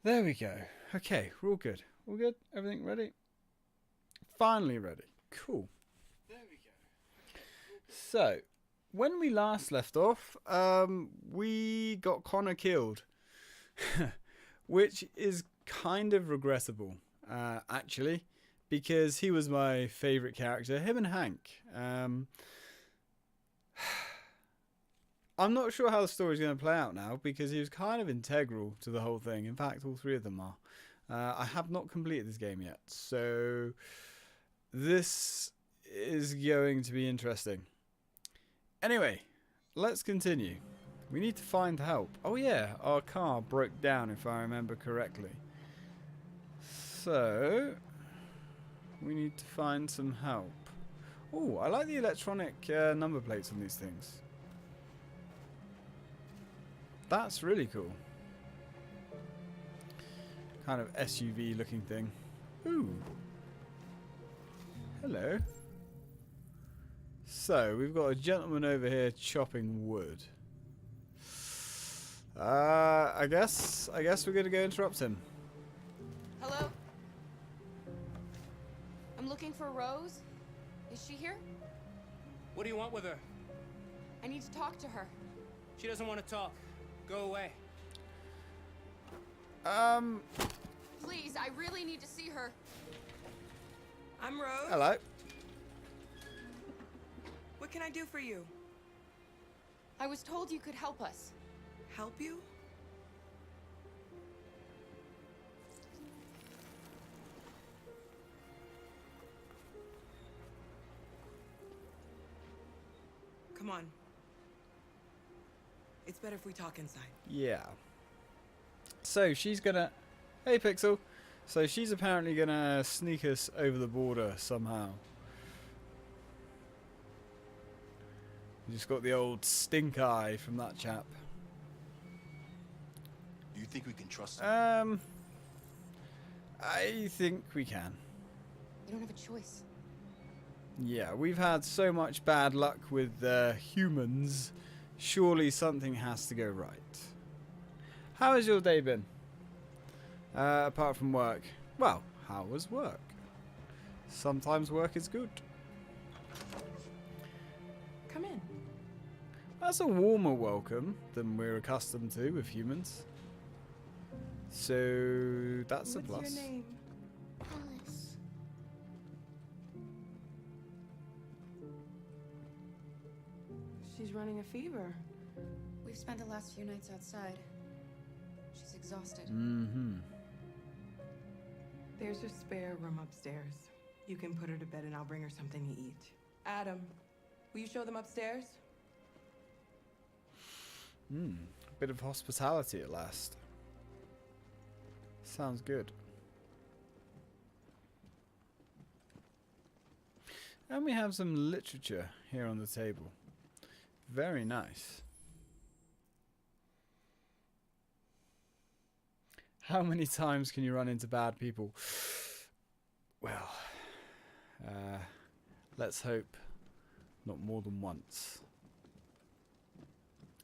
There we go. Okay, we're all good. All good? Everything ready? Finally ready. Cool. There we go. So, when we last left off, we got Connor killed, which is kind of regrettable, actually, because he was my favourite character. Him and Hank. I'm not sure how the story's going to play out now because he was kind of integral to the whole thing. In fact, all three of them are. I have not completed this game yet, so this is going to be interesting. Anyway, let's continue. We need to find help. Oh yeah, our car broke down if I remember correctly. So, we need to find some help. Oh, I like the electronic number plates on these things. That's really cool. Kind of SUV looking thing. Ooh. Hello. So, we've got a gentleman over here chopping wood. I guess we're going to go interrupt him. Hello? I'm looking for Rose. Is she here? What do you want with her? I need to talk to her. She doesn't want to talk. Go away. Please, I really need to see her. I'm Rose. Hello. What can I do for you? I was told you could help us. Help you? Come on. It's better if we talk inside. Yeah. So, she's going to... Hey, Pixel. So, she's apparently going to sneak us over the border somehow. We just got the old stink eye from that chap. Do you think we can trust him? I think we can. We don't have a choice. Yeah, we've had so much bad luck with humans. Surely something has to go right. How has your day been? Apart from work. Well, how was work? Sometimes work is good. Come in. That's a warmer welcome than we're accustomed to with humans. So that's a plus. What's your name? Alice. She's running a fever. We've spent the last few nights outside. She's exhausted. Mm-hmm. There's a spare room upstairs. You can put her to bed and I'll bring her something to eat. Adam, will you show them upstairs? Bit of hospitality at last. Sounds good. And we have some literature here on the table. Very nice. How many times can you run into bad people? Well, let's hope not more than once.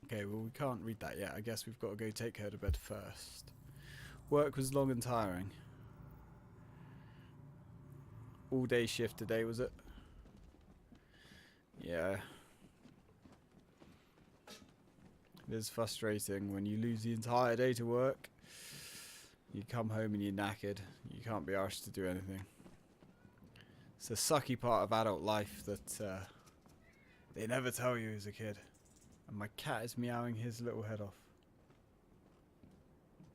Okay, well we can't read that yet. I guess we've got to go take her to bed first. Work was long and tiring. All day shift today, was it? Yeah. It is frustrating when you lose the entire day to work. You come home and you're knackered. You can't be arsed to do anything. It's a sucky part of adult life that they never tell you as a kid. And my cat is meowing his little head off.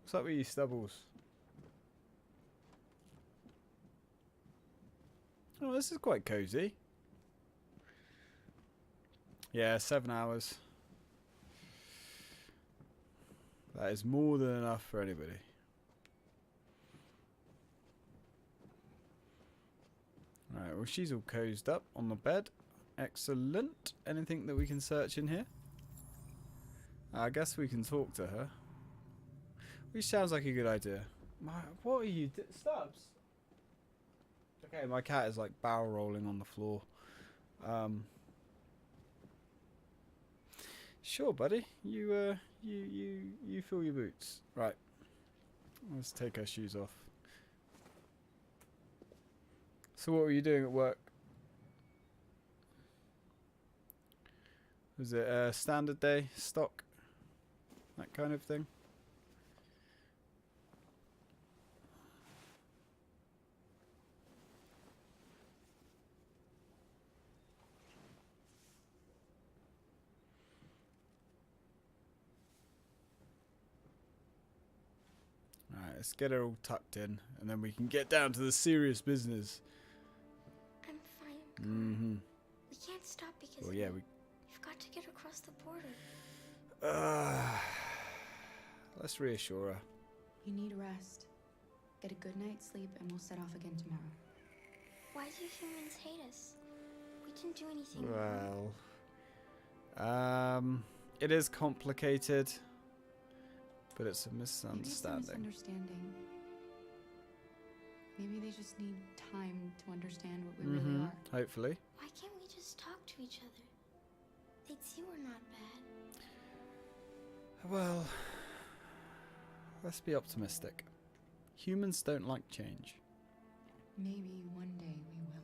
What's up with you, Stubbles? Oh, this is quite cozy. Yeah, 7 hours. That is more than enough for anybody. Alright, well she's all cozied up on the bed. Excellent. Anything that we can search in here? I guess we can talk to her. Which sounds like a good idea. What are you Stubbs? Okay, my cat is like barrel rolling on the floor. Sure, buddy. You fill your boots. Right. Let's take our shoes off. So what were you doing at work? Was it a standard day, stock, that kind of thing? Alright, let's get her all tucked in, and then we can get down to the serious business. I'm fine. Mm-hmm. We can't stop because Well, yeah, we've got to get across the border. let's reassure her. You need rest. Get a good night's sleep, and we'll set off again tomorrow. Why do humans hate us? We didn't do anything wrong. Well, it is complicated, but it's a Maybe it's a misunderstanding. misunderstanding. Maybe they just need time to understand what we really are. Hopefully. Why can't we just talk to each other? They'd see we're not bad. Well, let's be optimistic. Humans don't like change. Maybe one day we will.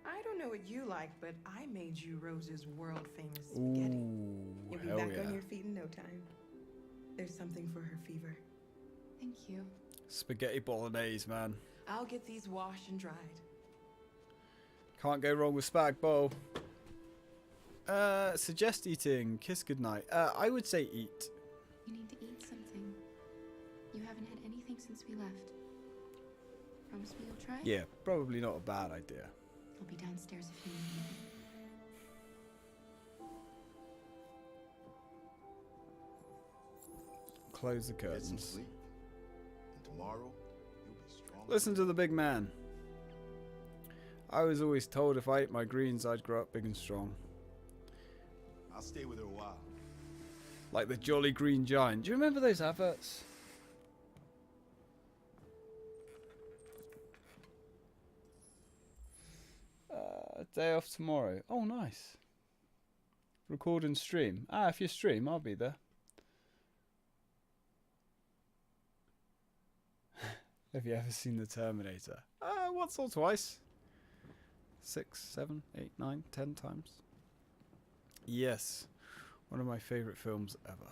I don't know what you like, but I made you Rose's world-famous spaghetti. Ooh, You'll be hell back yeah. on your feet in no time. There's something for her fever. Thank you. Spaghetti bolognese, man. I'll get these washed and dried. Can't go wrong with spag bowl. Suggest eating. Kiss goodnight. I would say eat. You need to eat something. You haven't had anything since we left. Promise me you'll try? Yeah, probably not a bad idea. I'll be downstairs if you need anything. Close the Get some curtains. sleep. And tomorrow, you'll be strong. Listen to the big man. I was always told if I ate my greens, I'd grow up big and strong. I'll stay with her a while. Like the Jolly Green Giant. Do you remember those adverts? Day off tomorrow. Oh, nice. Record and stream. If you stream, I'll be there. Have you ever seen The Terminator? Once or twice. 6, 7, 8, 9, 10 times. Yes. One of my favourite films ever.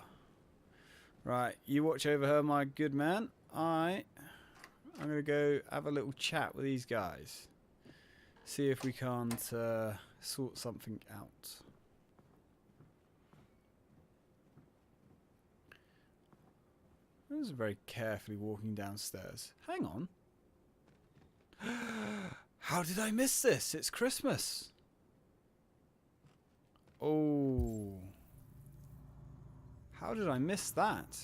Right, you watch over her, my good man. I'm going to go have a little chat with these guys. See if we can't sort something out. I was very carefully walking downstairs. Hang on. How did I miss this? It's Christmas. Oh. How did I miss that?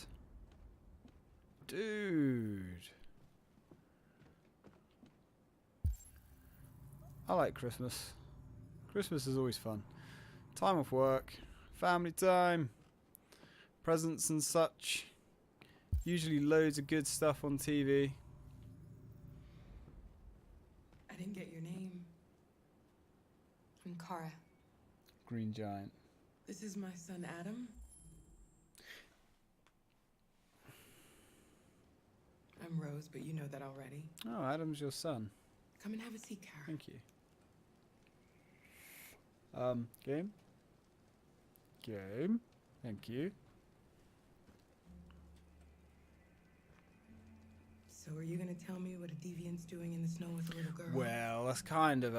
Dude. I like Christmas. Christmas is always fun. Time off work, family time, presents and such. Usually loads of good stuff on TV. I didn't get your name. I'm Kara. Green Giant. This is my son, Adam. I'm Rose, but you know that already. Oh, Adam's your son. Come and have a seat, Kara. Thank you. Game? Game. Thank you. So are you gonna tell me what a deviant's doing in the snow with a little girl? Well, that's kind of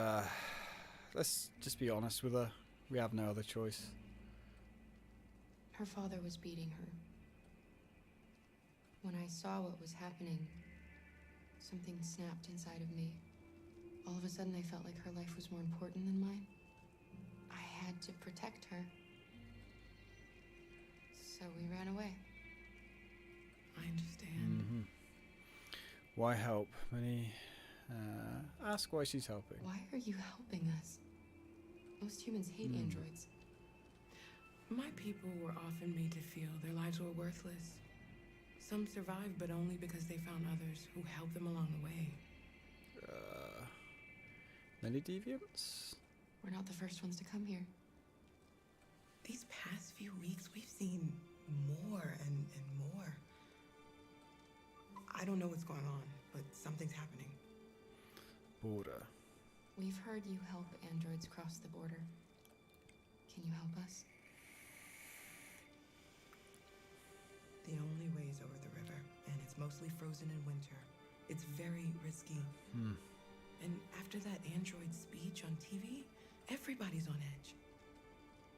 let's just be honest with her. We have no other choice. Her father was beating her. When I saw what was happening, something snapped inside of me. All of a sudden, I felt like her life was more important than mine. I had to protect her. So we ran away. I understand. Mm-hmm. Why help? Many ask why she's helping. Why are you helping us? Most humans hate androids. My people were often made to feel their lives were worthless. Some survived, but only because they found others who helped them along the way. Many deviants? We're not the first ones to come here. These past few weeks, we've seen more and more. I don't know what's going on, but something's happening. Border. We've heard you help androids cross the border. Can you help us? The only way is over the river, and it's mostly frozen in winter. It's very risky. And after that android speech on TV, everybody's on edge.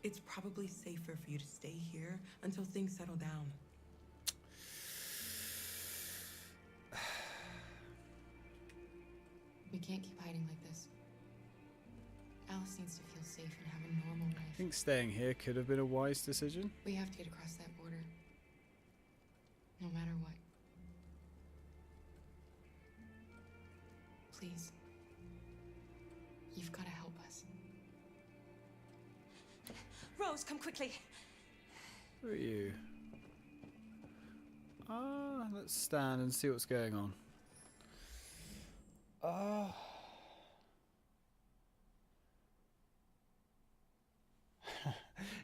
It's probably safer for you to stay here until things settle down. We can't keep hiding like this. Alice needs to feel safe and have a normal I life. think staying here could have been a wise decision. We have to get across that border. No matter what. Please. You've got to help us. Rose, come quickly. Who are you? Let's stand and see what's going on.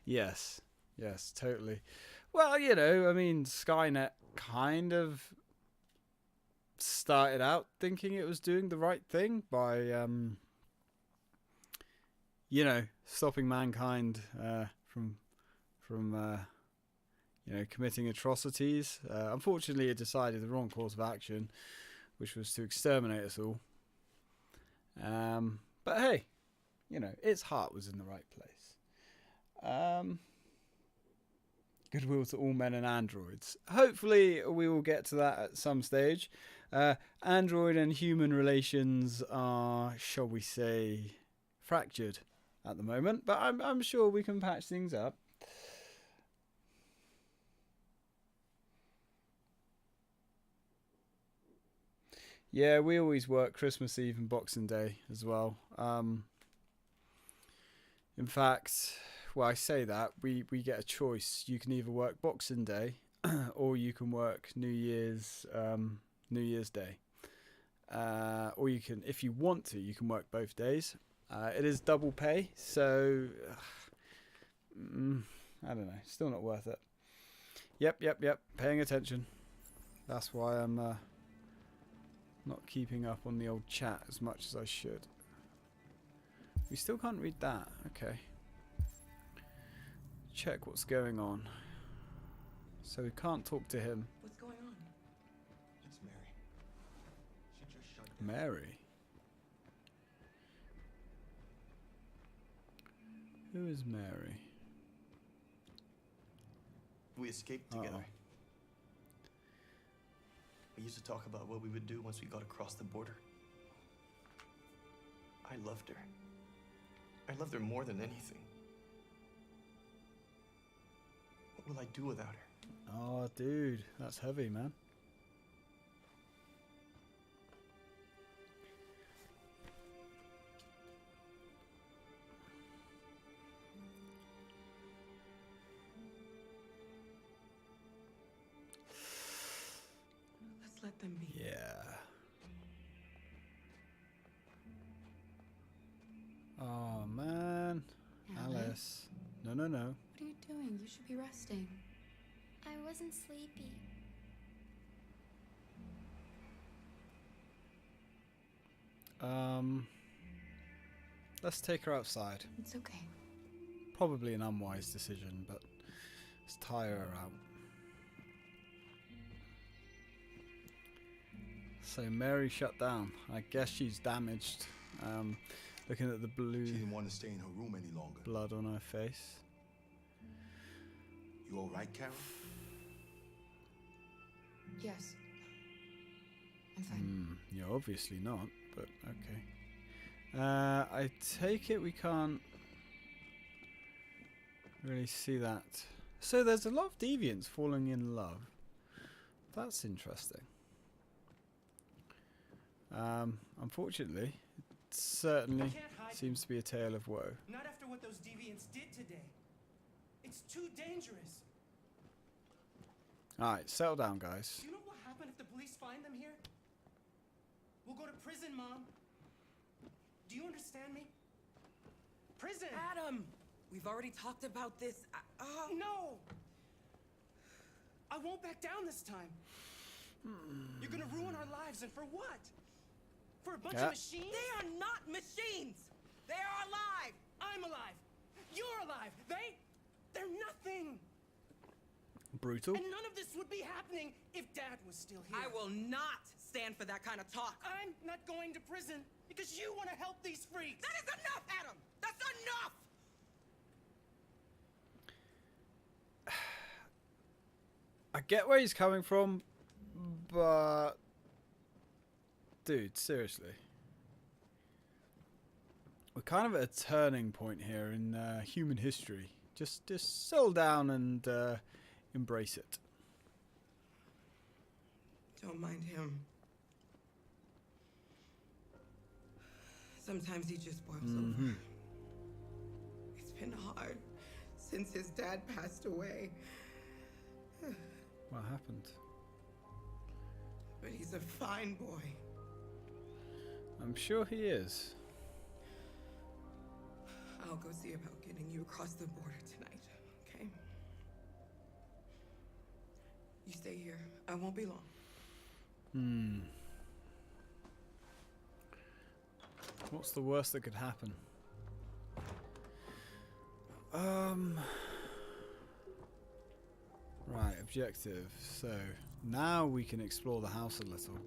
Yes. Yes, totally. Well, you know, I mean, Skynet kind of started out thinking it was doing the right thing by, you know, stopping mankind from you know, committing atrocities. Unfortunately, it decided the wrong course of action, which was to exterminate us all. But hey, you know, its heart was in the right place. Goodwill to all men and androids. Hopefully, we will get to that at some stage. Android and human relations are, shall we say, fractured at the moment, but I'm sure we can patch things up. Yeah, we always work Christmas Eve and Boxing Day as well. In fact, well, I say that we get a choice. You can either work Boxing Day or you can work New Year's Day. Or you can, if you want to, you can work both days. It is double pay, so I don't know. Still not worth it. Yep. Paying attention. That's why I'm not keeping up on the old chat as much as I should. We still can't read that. Okay. Check what's going on. So we can't talk to him. What's going on? It's Mary. She just shut down. Mary? Who is Mary? We escaped together. We used to talk about what we would do once we got across the border. I loved her. I loved her more than anything. What will I do without her? Oh, dude, that's heavy, man. Let's let them be. Yeah. Oh, man. Alice. No. What are you doing? You should be resting. I wasn't sleepy. Let's take her outside. It's okay. Probably an unwise decision, but let's tire her out. So Mary shut down. I guess she's damaged. Looking at the blue She didn't want to stay in her room any longer. blood on her face. You all right, Carol? Yes. I'm fine. You're obviously not, but okay. I take it we can't really see that. So there's a lot of deviants falling in love. That's interesting. Unfortunately, it certainly seems to be a tale of woe. Not after what those deviants did today. It's too dangerous. Alright, settle down, guys. Do you know what will happen if the police find them here? We'll go to prison, Mom. Do you understand me? Prison! Adam! We've already talked about this. No! I won't back down this time. You're gonna ruin our lives, and for what? For a bunch of machines? They are not machines! They are alive! I'm alive. You're alive. They're nothing. Brutal. And none of this would be happening if Dad was still here. I will not stand for that kind of talk. I'm not going to prison because you want to help these freaks. That is enough, Adam! That's enough! I get where he's coming from, but dude, seriously. We're kind of at a turning point here in human history. Just settle down and embrace it. Don't mind him. Sometimes he just boils over. It's been hard since his dad passed away. What happened? But he's a fine boy. I'm sure he is. I'll go see about getting you across the border tonight, okay? You stay here. I won't be long. What's the worst that could happen? Right, objective. So now we can explore the house a little.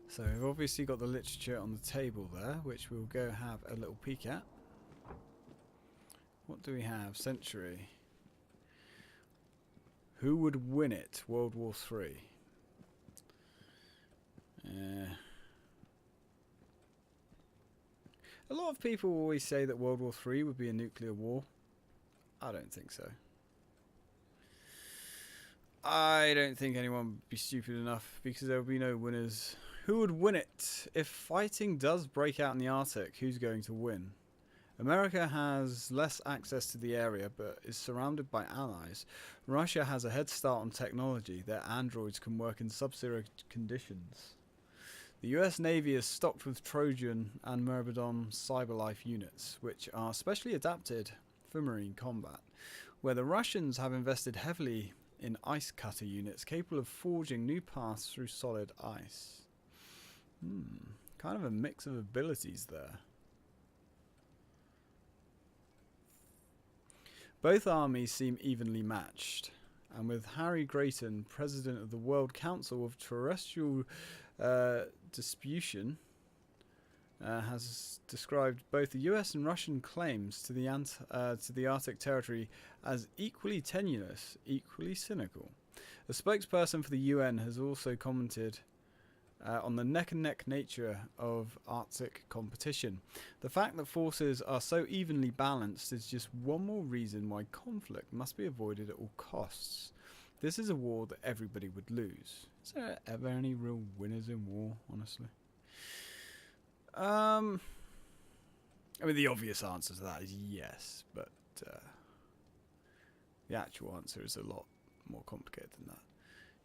So we've obviously got the literature on the table there, which we'll go have a little peek at. What do we have? Century. Who would win it? World War III. A lot of people always say that World War III would be a nuclear war. I don't think so. I don't think anyone would be stupid enough because there will be no winners. Who would win it? If fighting does break out in the Arctic, who's going to win? America has less access to the area but is surrounded by allies. Russia has a head start on technology. Their androids can work in sub-zero conditions. The US Navy is stocked with Trojan and Myrmidon cyberlife units, which are specially adapted for marine combat, where the Russians have invested heavily in ice cutter units capable of forging new paths through solid ice. Kind of a mix of abilities there. Both armies seem evenly matched, and with Harry Grayton, president of the World Council of Terrestrial Disputation, has described both the US and Russian claims to the Arctic territory as equally tenuous, equally cynical. A spokesperson for the UN has also commented on the neck-and-neck nature of Arctic competition. The fact that forces are so evenly balanced is just one more reason why conflict must be avoided at all costs. This is a war that everybody would lose. Is there ever any real winners in war, honestly? I mean, the obvious answer to that is yes, but the actual answer is a lot more complicated than that.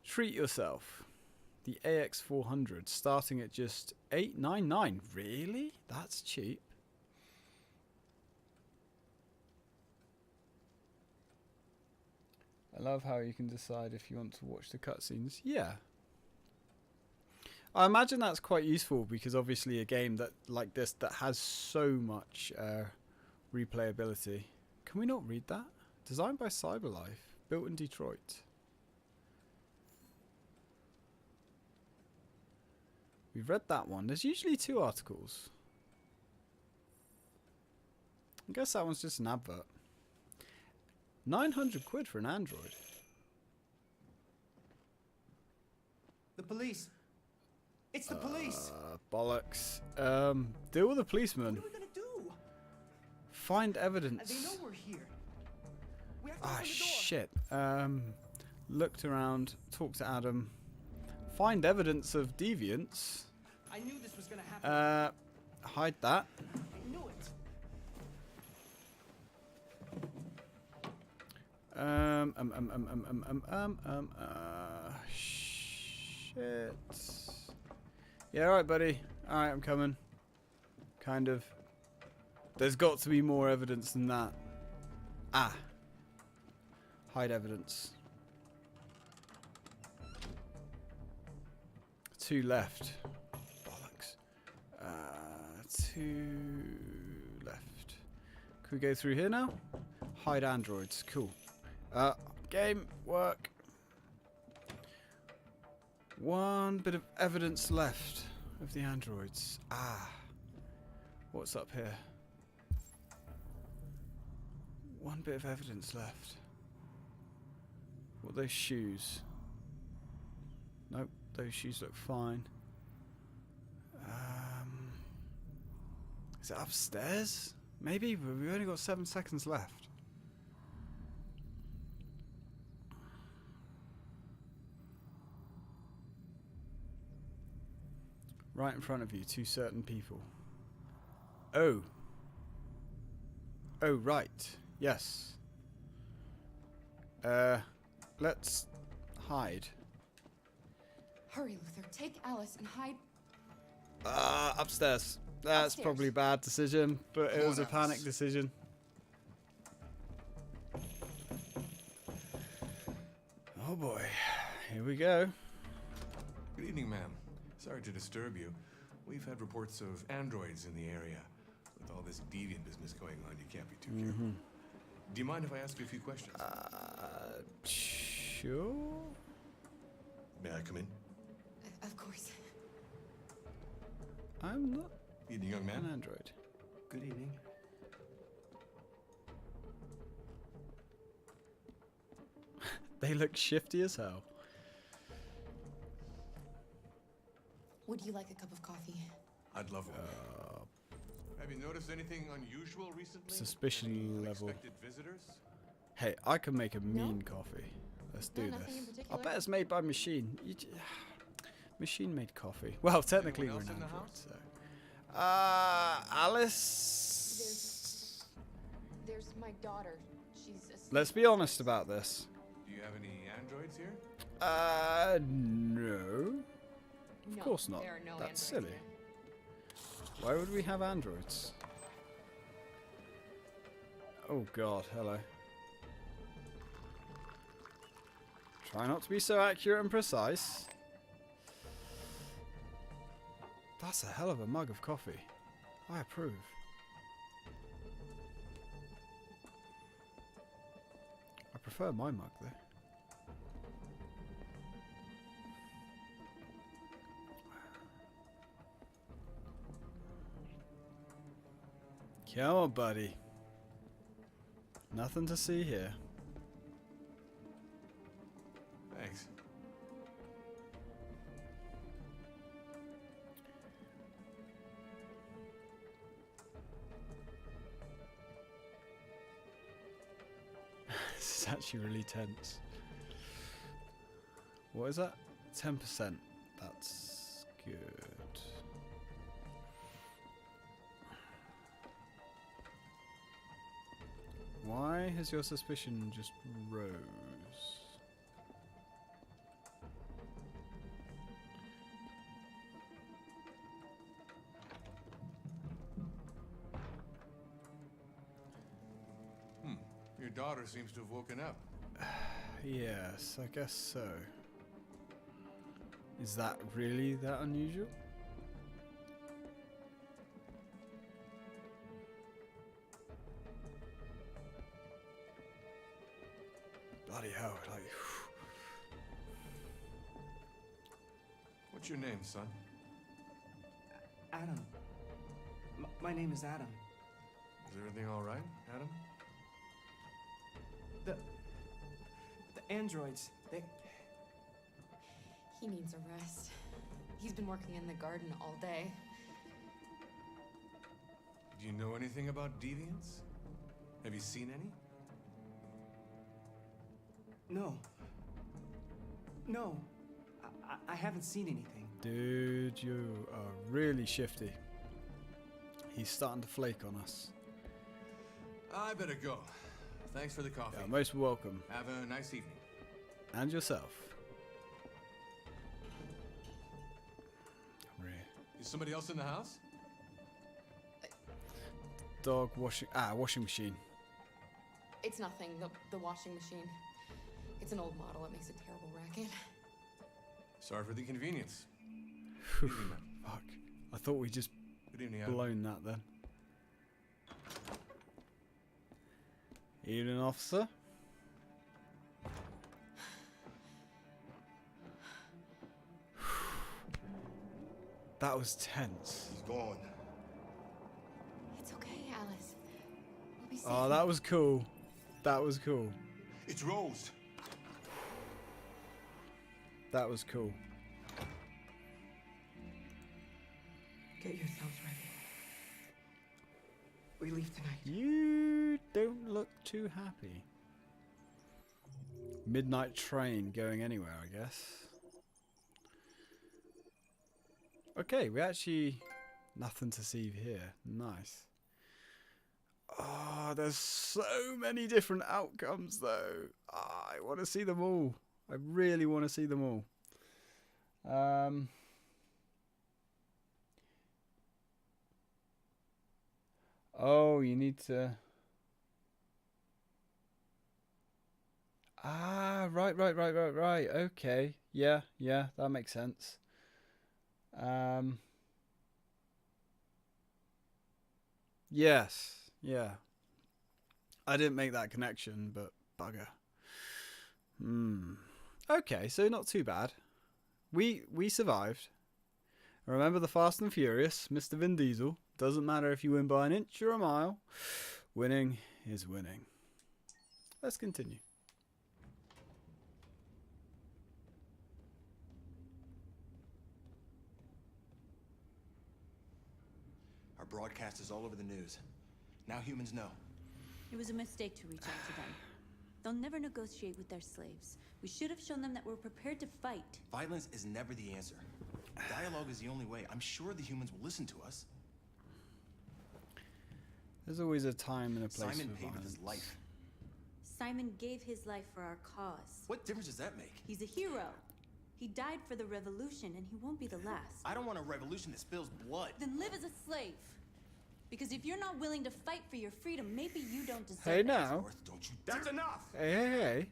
Treat yourself. The AX400 starting at just $899. Really? That's cheap. I love how you can decide if you want to watch the cutscenes. Yeah. I imagine that's quite useful because obviously a game that like this that has so much replayability. Can we not read that? Designed by Cyberlife, built in Detroit. We've read that one. There's usually 2 articles. I guess that one's just an advert. 900 quid for an Android. The police. It's the police. Bollocks. Deal with the policeman. What are we gonna do? Find evidence. They know we're here. We have to Ah, open the door. shit. Looked around, talked to Adam. Find evidence of deviance. I knew this was gonna happen. Hide that. I knew it. Shit. Yeah, alright, buddy. Alright, I'm coming. Kind of. There's got to be more evidence than that. Ah. Hide evidence. 2 left. Bollocks. 2 left. Can we go through here now? Hide androids. Cool. Game work. 1 bit of evidence left of the androids. What's up here? 1 bit of evidence left. What are those shoes? Nope, those shoes look fine. Is it upstairs? Maybe, but we've only got 7 seconds left. Right in front of you, 2 certain people. Oh. Oh, right. Yes. Let's hide. Hurry, Luther. Take Alice and hide. Upstairs. That's Upstairs. probably a bad decision, but it Come was on, a panic Alice. decision. Oh boy. Here we go. Good evening, ma'am. Sorry to disturb you. We've had reports of androids in the area. With all this deviant business going on, you can't be too careful. Do you mind if I ask you a few questions? Sure. May I come in? Of course. I'm not Evening, young an man. android. Good evening. They look shifty as hell. Would you like a cup of coffee? I'd love one. Have you noticed anything unusual recently? Suspicion Any level. unexpected visitors? Hey, I can make a No. mean coffee. Let's do No, nothing in this. I particular. bet it's made by machine. Machine made coffee. Well, technically we're else an in the android, house? so. Alice. There's my daughter. She's asleep. Let's be honest about this. Do you have any androids here? No. Of No, course not. There are no That's androids silly. here. Why would we have androids? Oh god, hello. Try not to be so accurate and precise. That's a hell of a mug of coffee. I approve. I prefer my mug though. Come on, buddy. Nothing to see here. Thanks. This is actually really tense. What is that? 10%. That's good. Why has your suspicion just rose? Your daughter seems to have woken up. Yes, I guess so. Is that really that unusual? Bloody hell, like... What's your name, son? Adam. My name is Adam. Is everything all right, Adam? The androids, they... He needs a rest. He's been working in the garden all day. Do you know anything about deviants? Have you seen any? No. No. I haven't seen anything. Dude, you are really shifty. He's starting to flake on us. I better go. Thanks for the coffee. Yeah, most welcome. Have a nice evening. And yourself. Is somebody else in the house? Dog washing... washing machine. It's nothing. The washing machine. It's an old model. It makes a terrible racket. Sorry for the inconvenience. evening, ma'am. Fuck. I thought we just Good evening, Adam. blown that then. Evening, officer. That was tense. He's gone. It's okay, Alice. We'll be safe. Oh, that was cool. That was cool. It's Rose. That was cool. Get yourselves ready. We leave tonight. You don't look too happy. Midnight train going anywhere, I guess. Okay, we actually... Nothing to see here. Nice. Oh, there's so many different outcomes, though. Oh, I want to see them all. I really want to see them all. Oh, you need to... Ah, right. Okay. Yeah, that makes sense. Yes, yeah. I didn't make that connection, but bugger. Okay, so not too bad. We survived. Remember the Fast and Furious, Mr. Vin Diesel. Doesn't matter if you win by an inch or a mile. Winning is winning. Let's continue. Our broadcast is all over the news. Now humans know. It was a mistake to reach out to them. They'll never negotiate with their slaves. We should have shown them that we're prepared to fight. Violence is never the answer. Dialogue is the only way. I'm sure the humans will listen to us. There's always a time and a place Simon for paid with violence. his life. Simon gave his life for our cause. What difference does that make? He's a hero. He died for the revolution, and he won't be the last. I don't want a revolution that spills blood. Then live as a slave. Because if you're not willing to fight for your freedom, maybe you don't deserve Hey it. now. Worth, don't you That's enough! Hey.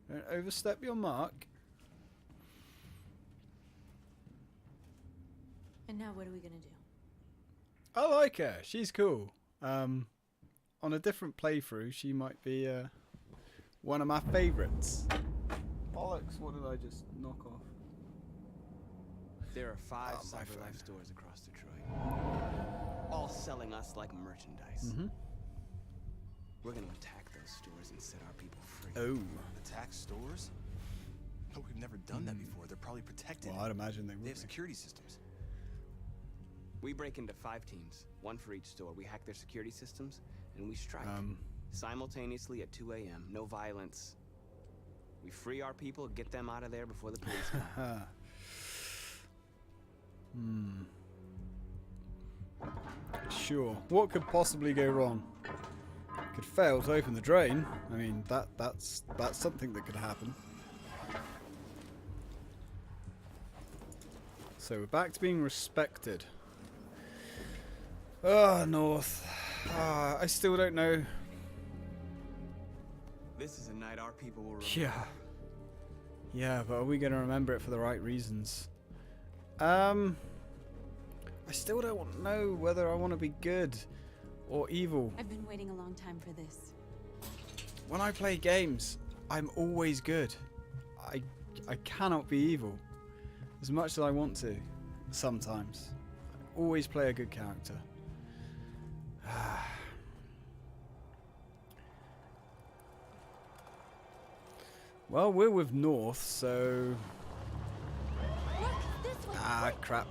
Don't overstep your mark. And now what are we gonna do? I like her. She's cool. On a different playthrough, she might be one of my favourites. Bollocks, what did I just knock off? There are 5 Oh, my CyberLife phone. stores across Detroit, all selling us like merchandise. We're gonna attack those stores and set our people free. Oh. Attack stores? No, we've never done that before. They're probably protected. Well, I'd imagine they They would have be. security systems. We break into 5 teams, 1 for each store. We hack their security systems, and we strike. Simultaneously at 2 a.m. No violence. We free our people, get them out of there before the police come. Sure. What could possibly go wrong? Could fail to open the drain. I mean, that's something that could happen. So we're back to being respected. Ah, North. Ah, I still don't know. This is a night our people will remember. Yeah. Yeah, but are we going to remember it for the right reasons? I still don't know whether I want to be good or evil. I've been waiting a long time for this. When I play games, I'm always good. I cannot be evil. As much as I want to, sometimes. I always play a good character. Well, we're with North, so... Look, this way. Ah, crap.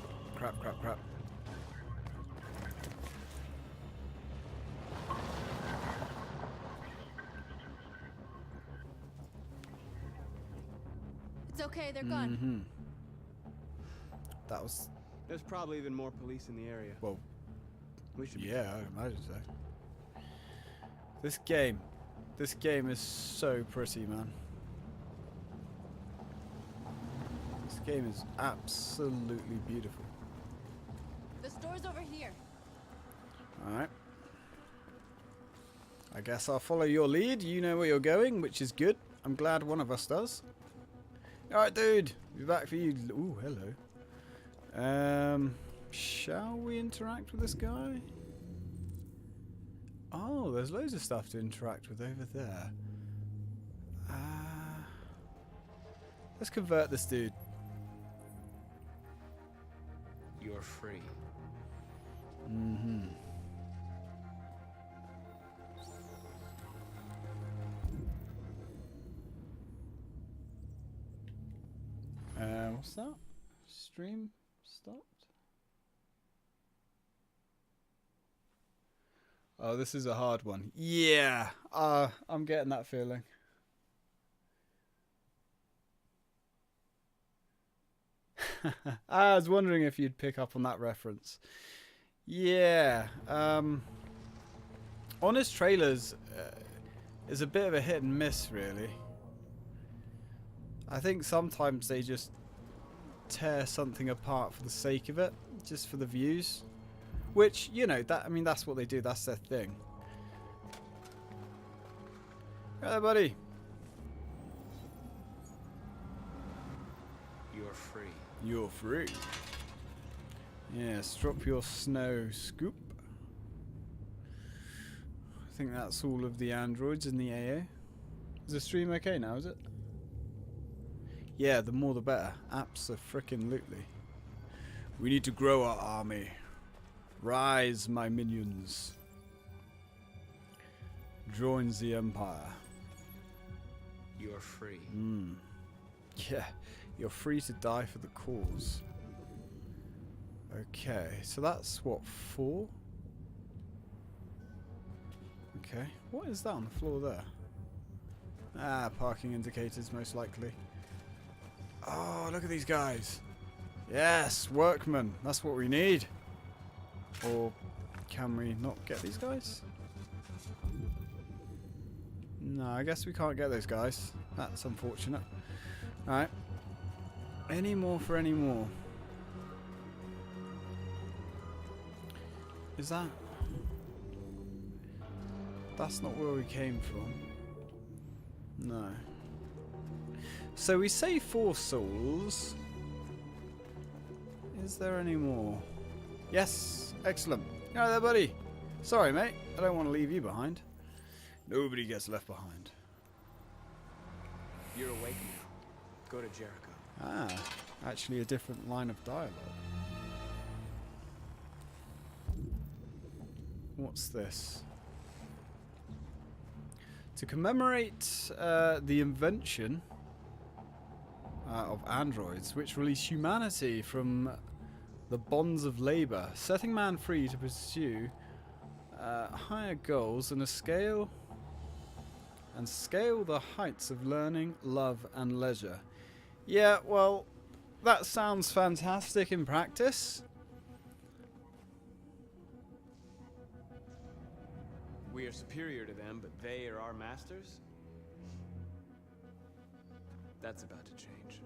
It's okay, they're gone. That was... There's probably even more police in the area. Well, We should be yeah, I imagine so. This game is so pretty, man. This game is absolutely beautiful. The store's over here. Alright. I guess I'll follow your lead. You know where you're going, which is good. I'm glad one of us does. Alright, dude. Be back for you. Ooh, hello. Shall we interact with this guy? Oh, there's loads of stuff to interact with over there. Let's convert this dude. You're free. Mm-hmm. What's that? Stream stopped? Oh, this is a hard one. Yeah, I'm getting that feeling. I was wondering if you'd pick up on that reference. Yeah, Honest Trailers is a bit of a hit and miss, really. I think sometimes they just tear something apart for the sake of it, just for the views. Which, you know, that's what they do. That's their thing. Hey, buddy. You're free. You're free. Yes, drop your snow scoop. I think that's all of the androids in the AA. Is the stream okay now, is it? Yeah, the more the better. Abso-frickin-lutely. We need to grow our army. Rise, my minions. Join the Empire. You're free. Yeah, you're free to die for the cause. Okay, so that's what, 4? Okay, what is that on the floor there? Ah, parking indicators most likely. Oh, look at these guys. Yes, workmen. That's what we need. Or can we not get these guys? No, I guess we can't get those guys. That's unfortunate. Alright. Any more for any more? Is that... That's not where we came from. No. So we say 4 souls. Is there any more? Yes. Excellent. Alright there, buddy. Sorry, mate. I don't want to leave you behind. Nobody gets left behind. You're awake now. Go to Jericho. Ah, actually a different line of dialogue. What's this? To commemorate the invention of androids, which release humanity from the bonds of labor, setting man free to pursue higher goals and scale the heights of learning, love, and leisure. Yeah, well, that sounds fantastic in practice. We are superior to them, but they are our masters? That's about to change.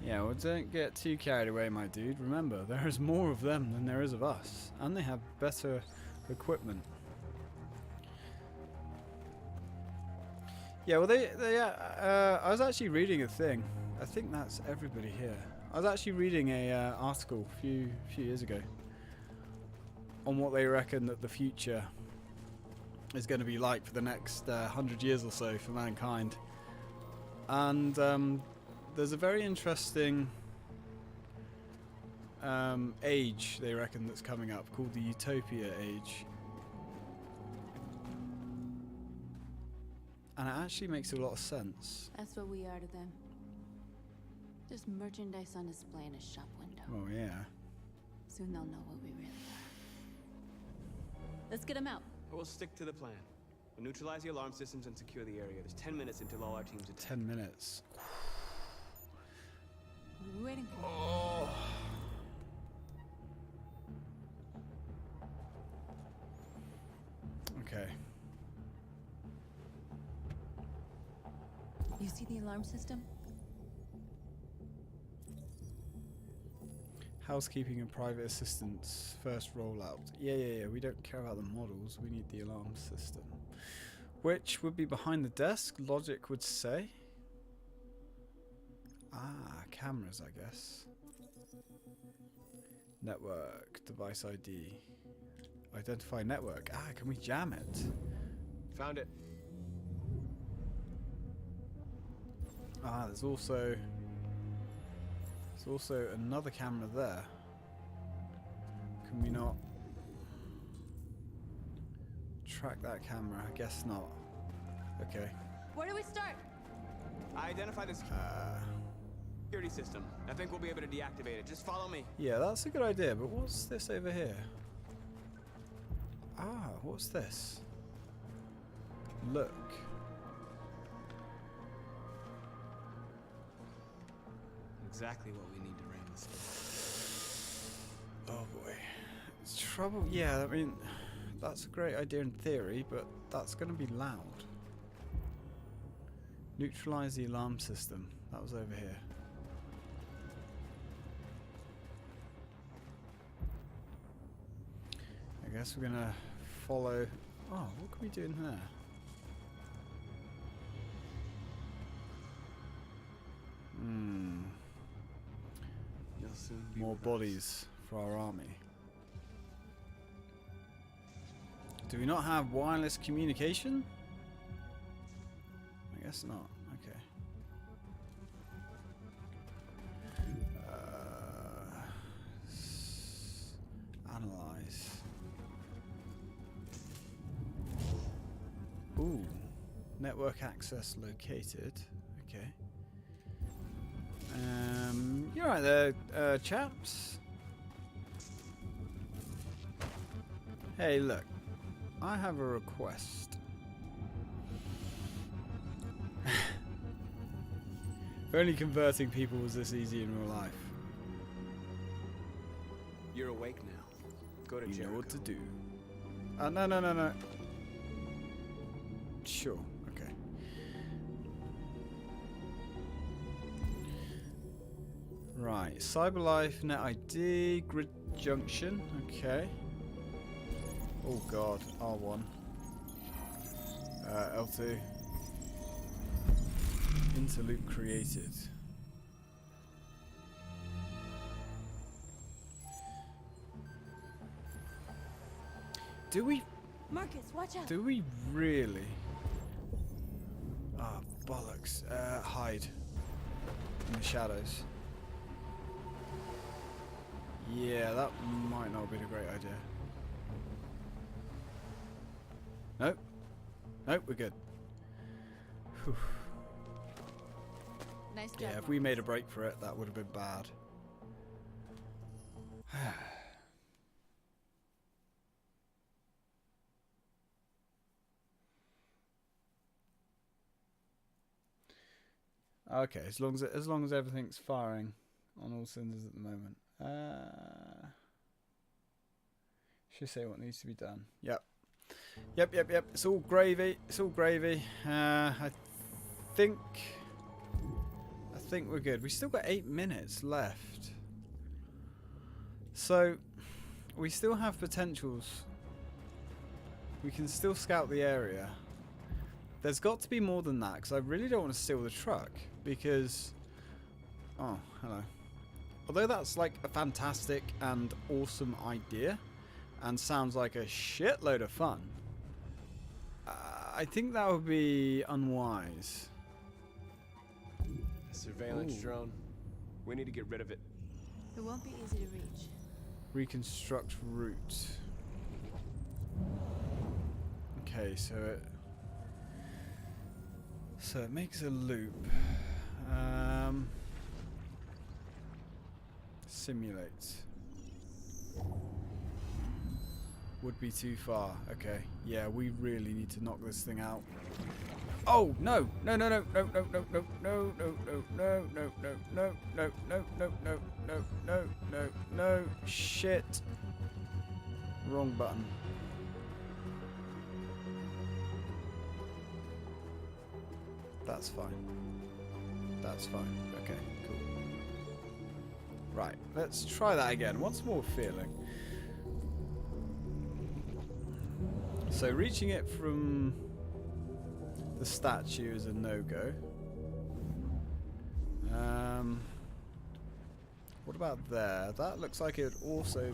Yeah, well, don't get too carried away, my dude. Remember, there is more of them than there is of us, and they have better equipment. Yeah, well, I was actually reading a thing. I think that's everybody here. I was actually reading a article a few years ago on what they reckon that the future is going to be like for the next 100 years or so for mankind. And there's a very interesting age, they reckon, that's coming up called the Utopia Age. And it actually makes a lot of sense. That's what we are to them. Just merchandise on display in a shop window. Oh, yeah. Soon they'll know what we really are. Let's get them out. We'll stick to the plan. We'll neutralize the alarm systems and secure the area. There's 10 minutes until all our teams attack. 10 minutes. What are we waiting for? Oh. Okay. You see the alarm system? Housekeeping and private assistance. First rollout. Yeah. We don't care about the models. We need the alarm system. Which would be behind the desk, logic would say. Ah, cameras, I guess. Network, device ID. Identify network. Ah, can we jam it? Found it. Ah, there's also another camera there. Can we not track that camera? I guess not. Okay. Where do we start? I identified this security system. I think we'll be able to deactivate it. Just follow me. Yeah, that's a good idea, but what's this over here? Ah, what's this? Look. Exactly what we need to ram this thing. Oh boy. It's trouble. Yeah, I mean, that's a great idea in theory, but that's going to be loud. Neutralize the alarm system. That was over here. I guess we're going to follow... Oh, what can we do in there? You'll soon be More with us. bodies for our army. Do we not have wireless communication? I guess not. Okay. Analyze. Ooh. Network access located. Okay. You're right there, chaps. Hey, look. I have a request. If only converting people was this easy in real life. You're awake now. Go to You Jericho. know what to do. No. Sure, okay. Right, Cyberlife, Net ID, Grid Junction, okay. Oh god, R1. L2. Interloop created. Do we Marcus, watch out. Do we really? Ah, bollocks. Hide. In the shadows. Yeah, that might not have been a great idea. Nope. Nope, we're good. Whew. Nice job. Yeah, if we made a break for it, that would have been bad. Okay, as long as everything's firing on all cylinders at the moment. Should say what needs to be done. Yep. It's all gravy. It's all gravy. I think we're good. We still got 8 minutes left. So we still have potentials. We can still scout the area. There's got to be more than that, because I really don't want to steal the truck, because... Oh, hello. Although that's like a fantastic and awesome idea, and sounds like a shitload of fun, I think that would be unwise. A surveillance Ooh. drone. We need to get rid of it. It won't be easy to reach. Reconstruct route. Okay, so it makes a loop. Simulate. Would be too far. Okay. Yeah, we really need to knock this thing out. Oh no! No! Shit! Wrong button. That's fine. That's fine. Okay, cool. Right, let's try that again. Once more feeling. So reaching it from the statue is a no-go. What about there? That looks like it also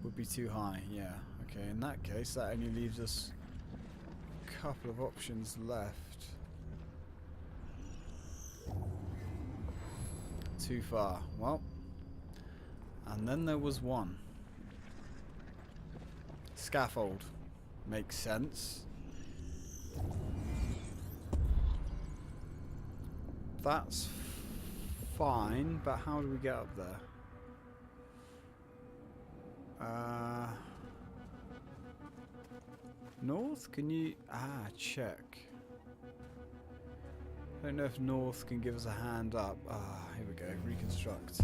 would be too high. Yeah. Okay, in that case, that only leaves us a couple of options left. Too far. Well, and then there was one. Scaffold. Makes sense. That's fine, but how do we get up there? North? Can you... check. I don't know if North can give us a hand up. Here we go. Reconstruct.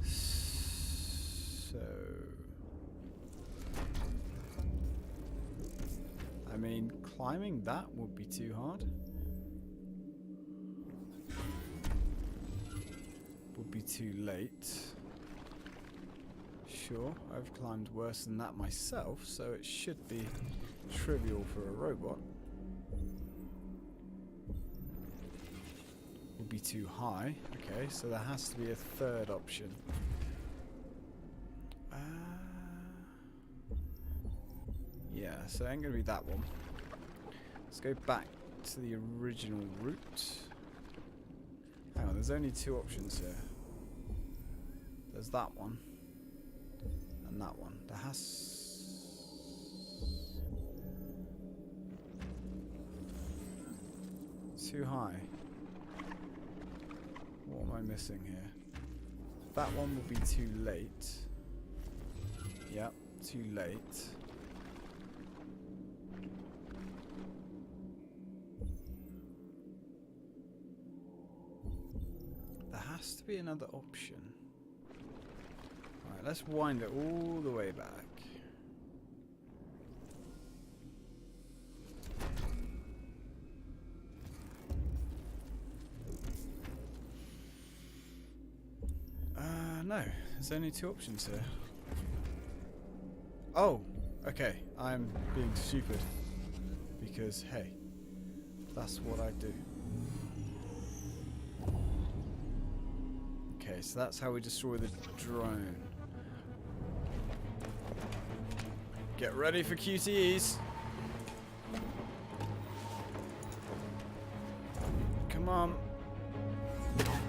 So... I mean, climbing that would be too hard. Would be too late. Sure, I've climbed worse than that myself, so it should be trivial for a robot. Would be too high. Okay, so there has to be a third option. Yeah, so it ain't gonna be that one. Let's go back to the original route. Hang on, there's only two options here. There's that one. And that one. There has... Too high. What am I missing here? That one will be too late. Yep, too late. There has to be another option. Alright, let's wind it all the way back. No, there's only two options here. Oh, okay, I'm being stupid. Because, hey, that's what I do. Okay, so that's how we destroy the drone. Get ready for QTEs. Come on.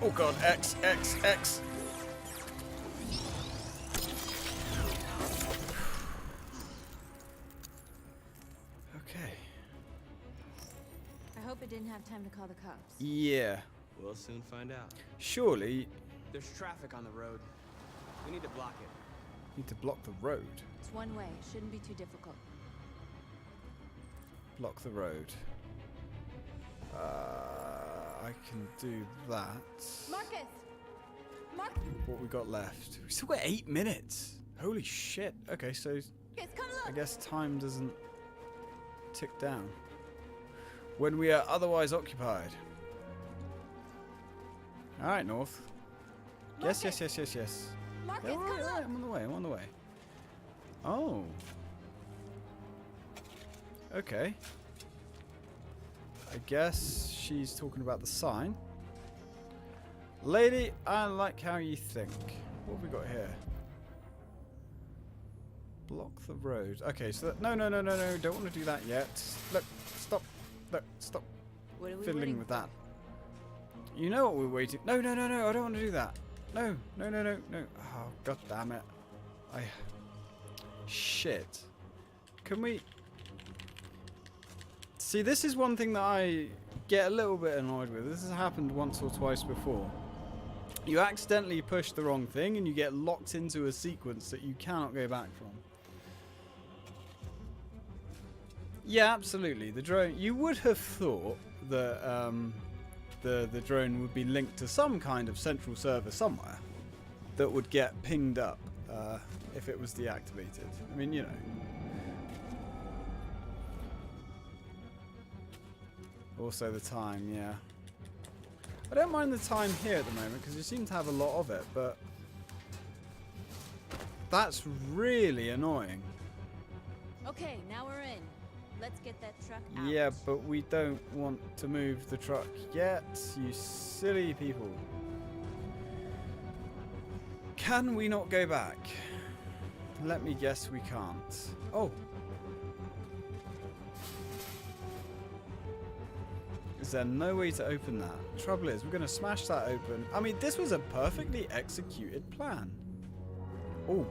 Oh god, X, X, X. Okay. I hope it didn't have time to call the cops. Yeah. We'll soon find out. Surely. There's traffic on the road. We need to block it. Need to block the road. It's one way. Shouldn't be too difficult. Block the road. I can do that. Marcus! What we got left? We still got 8 minutes. Holy shit. Okay, so Come look. I guess time doesn't tick down when we are otherwise occupied. All right, North. Yes, yes, yes, yes, yes. Marcus, Yeah, come all look. right, I'm on the way. I'm on the way. Oh. Okay. I guess she's talking about the sign. Lady, I like how you think. What have we got here? Block the road. Okay, so that, no, don't want to do that yet. Look, stop. Look, stop What are we fiddling waiting with for? that. You know what we're waiting. No, I don't want to do that. No. Oh, god damn it. Shit. Can we... See, this is one thing that I get a little bit annoyed with. This has happened once or twice before. You accidentally push the wrong thing and you get locked into a sequence that you cannot go back from. Yeah, absolutely. The drone... You would have thought that the drone would be linked to some kind of central server somewhere that would get pinged up if it was deactivated. I mean, you know. Also the time, yeah. I don't mind the time here at the moment because you seem to have a lot of it, but that's really annoying. Okay, now we're in. Let's get that truck out. Yeah, but we don't want to move the truck yet, you silly people. Can we not go back? Let me guess we can't. Oh. Is there no way to open that? Trouble is, we're going to smash that open. I mean, this was a perfectly executed plan. Oh.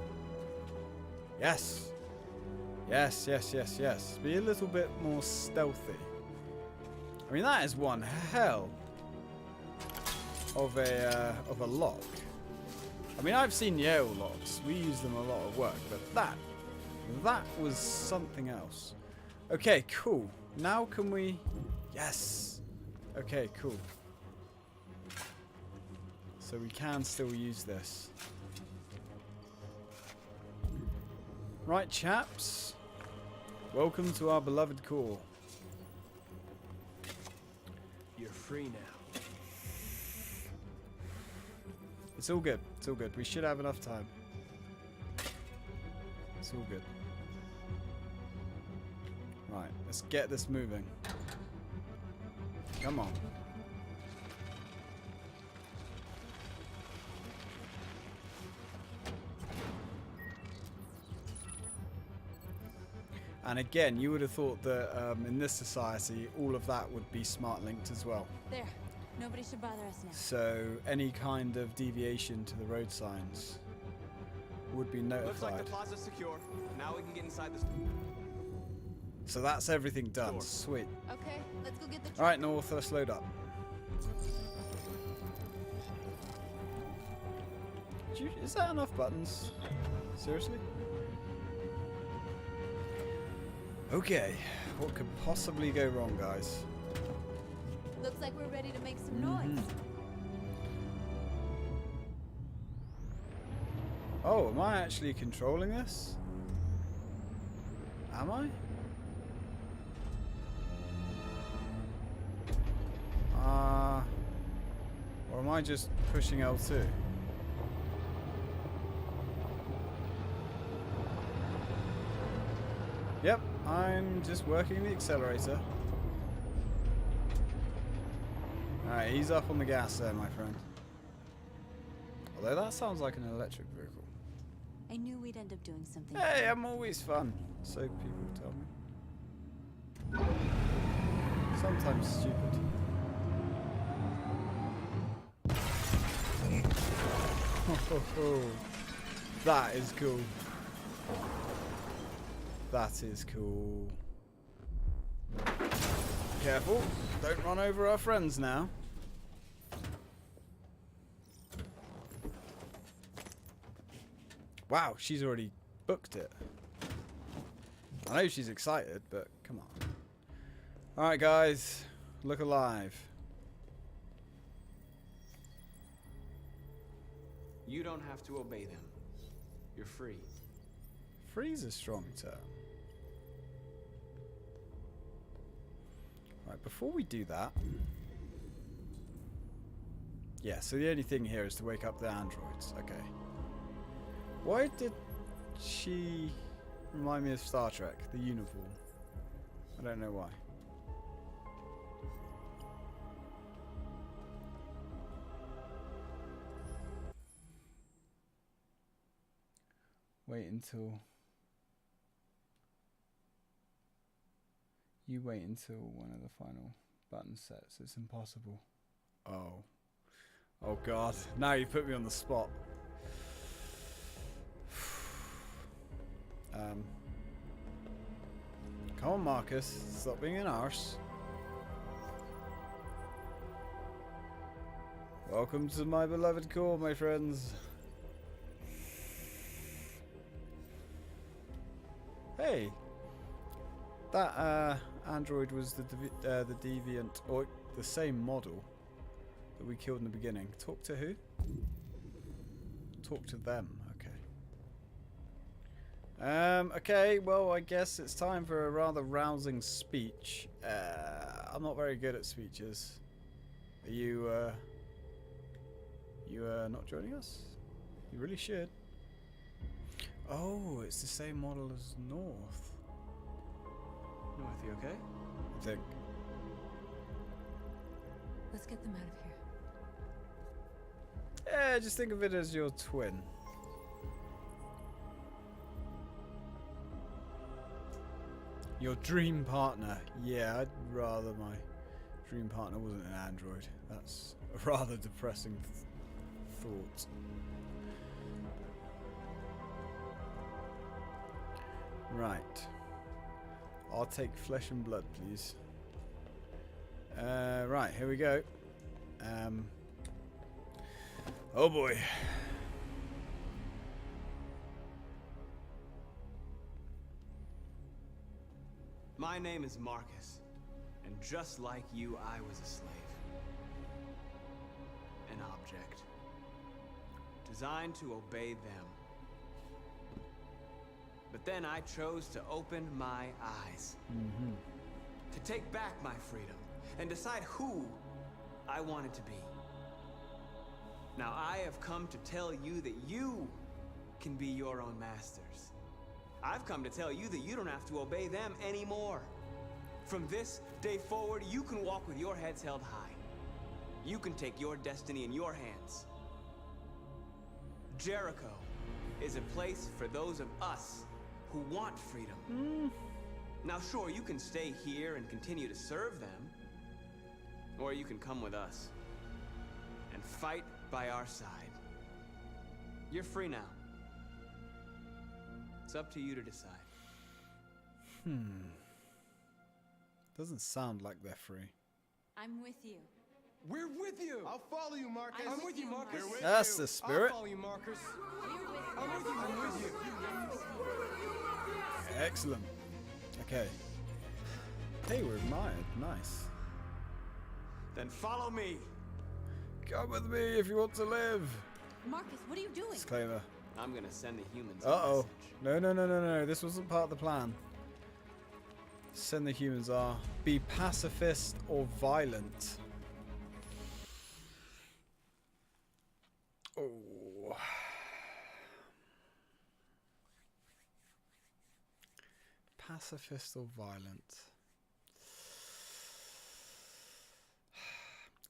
Yes. Yes, yes, yes, yes. Be a little bit more stealthy. I mean, that is one hell of a lock. I mean, I've seen Yale locks. We use them a lot at work, but that was something else. Okay, cool. Now can we... Yes. Okay, cool. So we can still use this. Right, chaps. Welcome to our beloved core. You're free now. It's all good. It's all good. We should have enough time. It's all good. Right, let's get this moving. Come on. And again, you would have thought that in this society, all of that would be smart linked as well. There. Nobody should bother us now. So any kind of deviation to the road signs would be notified. Looks like the plaza's secure. Now we can get inside the... So that's everything done. Sweet. Okay, let's go get the... Alright, North, let's load up. Is that enough buttons? Seriously? Okay, what could possibly go wrong, guys? Looks like we're ready to make some noise. Oh, am I actually controlling this? Am I? Or am I just pushing L2? Yep, I'm just working the accelerator. Alright, he's up on the gas there, my friend. Although that sounds like an electric vehicle. I knew we'd end up doing something. Hey, I'm always fun. So people tell me. Sometimes stupid. That is cool. That is cool. Careful, don't run over our friends now. Wow, she's already booked it. I know she's excited, but come on. Alright guys, look alive. You don't have to obey them. You're free. Free's a strong term. Right, before we do that... Yeah, so the only thing here is to wake up the androids. Okay. Why did she remind me of Star Trek, the uniform? I don't know why. Wait until... You wait until one of the final buttons sets. It's impossible. Oh. Oh god. Now you put me on the spot. Come on, Marcus. Stop being an arse. Welcome to my beloved core, my friends. Hey. That android was the deviant, or the same model that we killed in the beginning. Talk to who? Talk to them. Okay. Okay. Well, I guess it's time for a rather rousing speech. I'm not very good at speeches. Are you? Not joining us? You really should. Oh, it's the same model as North. North, you okay? I think. Let's get them out of here. Yeah, just think of it as your twin. Your dream partner. Yeah, I'd rather my dream partner wasn't an android. That's a rather depressing thought. Right. I'll take flesh and blood, please. Right, here we go. Oh boy. My name is Marcus, and just like you, I was a slave. An object. Designed to obey them. But then I chose to open my eyes. To take back my freedom, and decide who I wanted to be. Now I have come to tell you that you can be your own masters. I've come to tell you that you don't have to obey them anymore. From this day forward, you can walk with your heads held high. You can take your destiny in your hands. Jericho is a place for those of us who want freedom. Now sure, you can stay here and continue to serve them, or you can come with us and fight by our side. You're free now. It's up to you to decide. Doesn't sound like they're free. I'm with you. We're with you. I'll follow you, Marcus. I'm with you, Marcus. We're with That's you. the spirit. I'll follow you, Marcus. I'm with you. I'm with you. Excellent. Okay. Hey, we're admired. Nice. Then follow me. Come with me if you want to live. Marcus, what are you doing? Disclaimer. I'm gonna send the humans a Uh-oh. message. No. This wasn't part of the plan. Send the humans are. Be pacifist or violent. Oh. Pacifist or violent.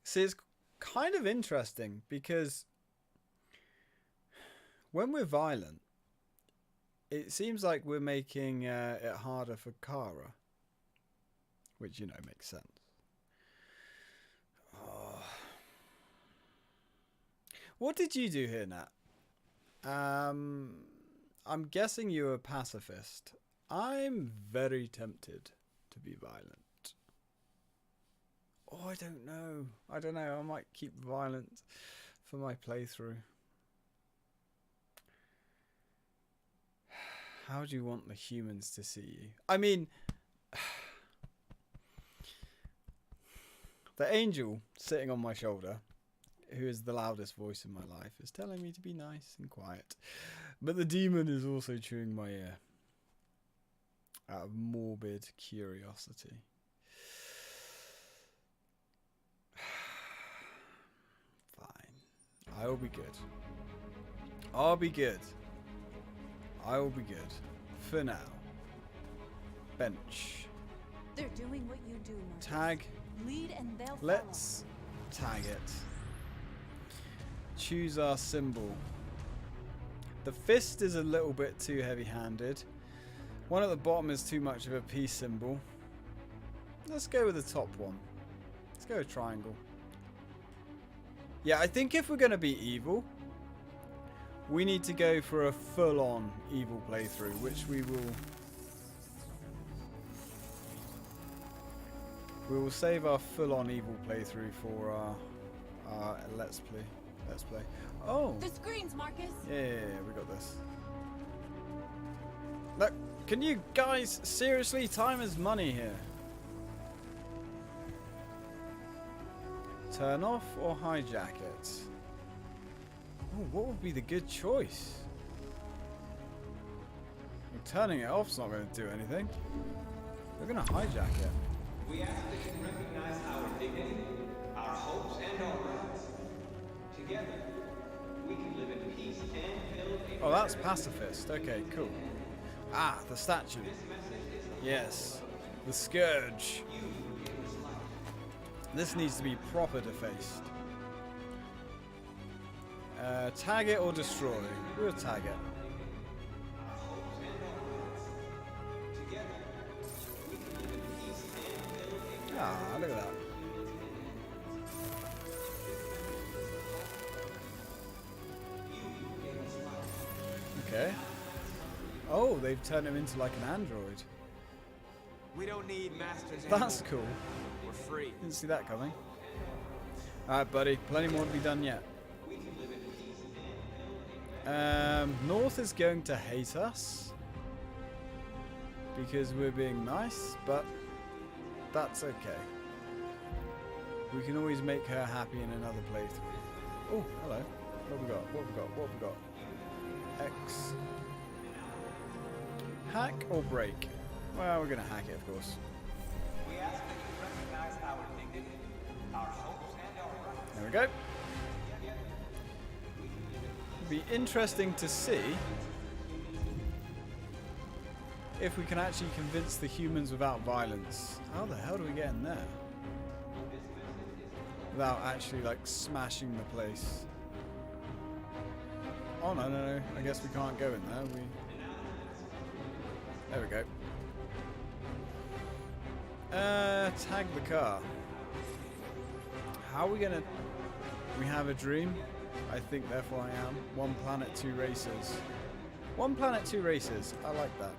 See, it's kind of interesting because when we're violent, it seems like we're making it harder for Kara, which, you know, makes sense. Oh. What did you do here, Nat? I'm guessing you're a pacifist. I'm very tempted to be violent. Oh, I don't know. I might keep violent for my playthrough. How do you want the humans to see you? I mean, the angel sitting on my shoulder, who is the loudest voice in my life, is telling me to be nice and quiet. But the demon is also chewing my ear out of morbid curiosity. Fine. I will be good. I'll be good. I will be good. For now. Bench. They're doing what you do, Marcus. Tag. Lead and they'll Let's tag it. Choose our symbol. The fist is a little bit too heavy-handed. One at the bottom is too much of a peace symbol. Let's go with the top one. Let's go with triangle. Yeah, I think if we're going to be evil, we need to go for a full-on evil playthrough, which we will save our full-on evil playthrough for our let's play. Oh, The screens, Marcus. yeah, we got this. Look, can you guys seriously? Time is money here. Turn off or hijack it? Oh, what would be the good choice? Well, turning it off's not going to do anything. We're going to hijack it. We ask that you recognize our dignity, our hopes, and our rights. Together, we can live in peace and build a Oh, that's pacifist. Okay, cool. Ah, the statue. Yes, the scourge. This needs to be proper defaced. Tag it or destroy? We'll tag it. Ah, look at that. Okay. Oh, they've turned him into like an android. We don't need masters That's anymore. cool. We're free. Didn't see that coming. Alright, buddy. Plenty more to be done yet. North is going to hate us because we're being nice, but that's okay. We can always make her happy in another playthrough. Oh, hello. What have we got? What have we got? What have we got? X. Hack or break? Well, we're going to hack it, of course. We ask that you recognize our dignity, our hopes, and our rights. There we go. It'd be interesting to see if we can actually convince the humans without violence. How the hell do we get in there? Without actually, like, smashing the place. Oh, no, no, no. I guess we can't go in there. There we go. Tag the car. How are we gonna... We have a dream. I think, therefore I am. One planet, two races. One planet, two races. I like that.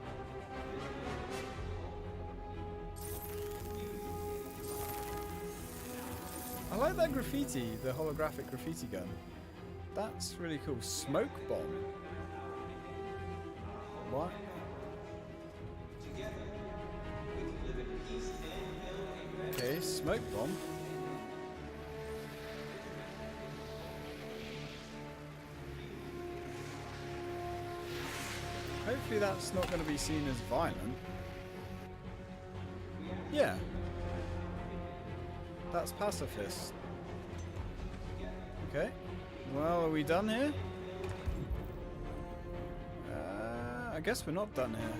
I like that graffiti, the holographic graffiti gun. That's really cool. Smoke bomb. What? Okay, smoke bomb. Hopefully that's not going to be seen as violent. Yeah. That's pacifist. Okay. Well, are we done here? I guess we're not done here.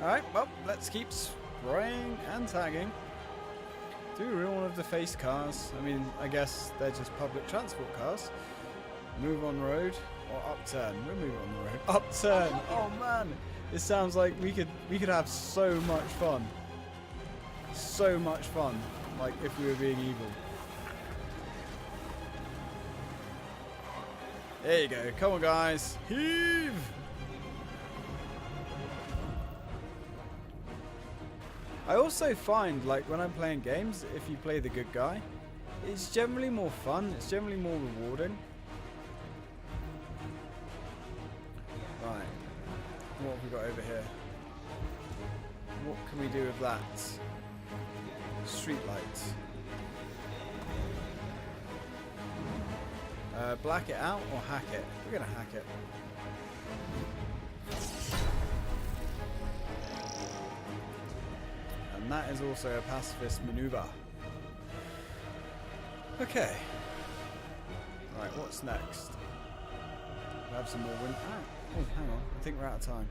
Alright, well, let's keep spraying and tagging. Do we really want to deface cars? I mean, I guess they're just public transport cars. Move on road or upturn. We'll move on the road. Upturn! Oh man! It sounds like we could have so much fun. So much fun. Like if we were being evil. There you go. Come on guys. Heave! I also find, like, when I'm playing games, if you play the good guy, it's generally more fun, it's generally more rewarding. Right. What have we got over here? What can we do with that? Street lights. Black it out or hack it? We're gonna hack it. And that is also a pacifist maneuver. Okay. Right, what's next? We have some more wind. Oh, hang on. I think we're out of time.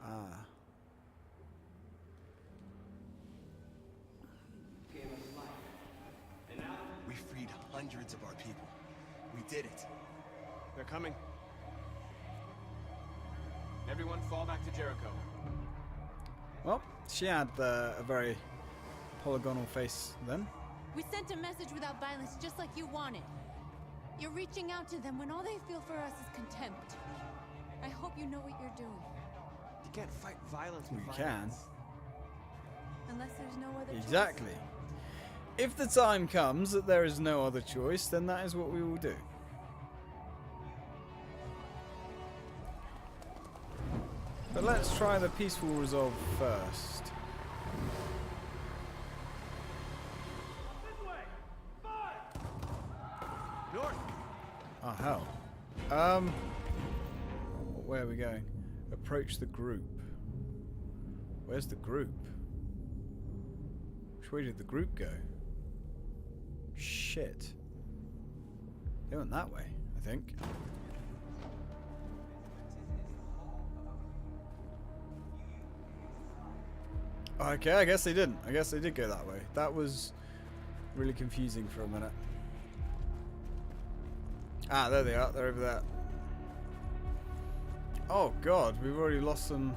Ah. We freed hundreds of our people. We did it. They're coming. Everyone fall back to Jericho. Well, she had a very polygonal face then. We sent a message without violence, just like you wanted. You're reaching out to them when all they feel for us is contempt. I hope you know what you're doing. You can't fight violence with We violence. Unless there's no other choice. Exactly. If the time comes that there is no other choice, then that is what we will do. But let's try the peaceful resolve first. North. Oh hell. Where are we going? Approach the group. Where's the group? Which way did the group go? Shit. They went that way, I think. Okay, I guess they didn't. I guess they did go that way. That was really confusing for a minute. Ah, there they are. They're over there. Oh god, we've already lost some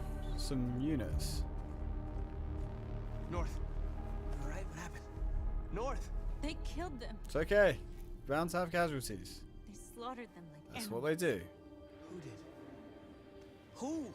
units. North. All right, what happened? North. They killed them. It's okay. Bound to have casualties. They slaughtered them like That's animals. what they do. Who did? Who?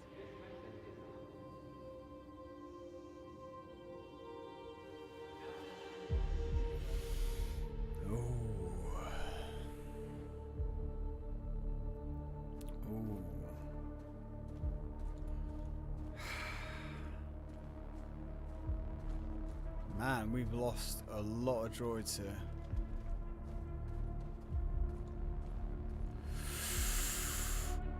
Man, we've lost a lot of droids here.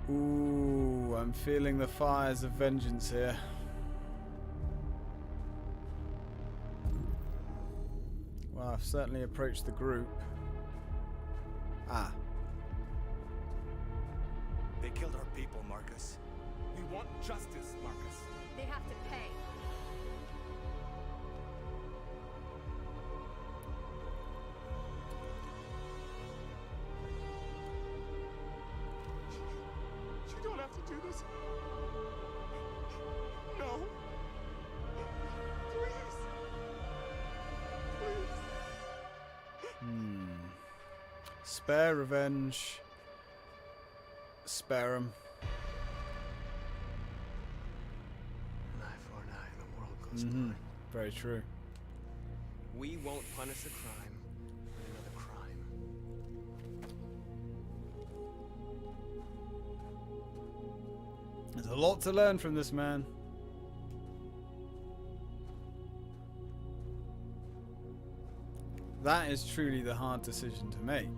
Ooh, I'm feeling the fires of vengeance here. Well, I've certainly approached the group. Ah. They killed our people, Marcus. We want justice, Marcus. They have to pay. You don't have to do this. No. Please. Please. Spare revenge. Spare 'em. An eye for an eye, the world goes blind. Very true. We won't punish a crime with another crime. There's a lot to learn from this man. That is truly the hard decision to make.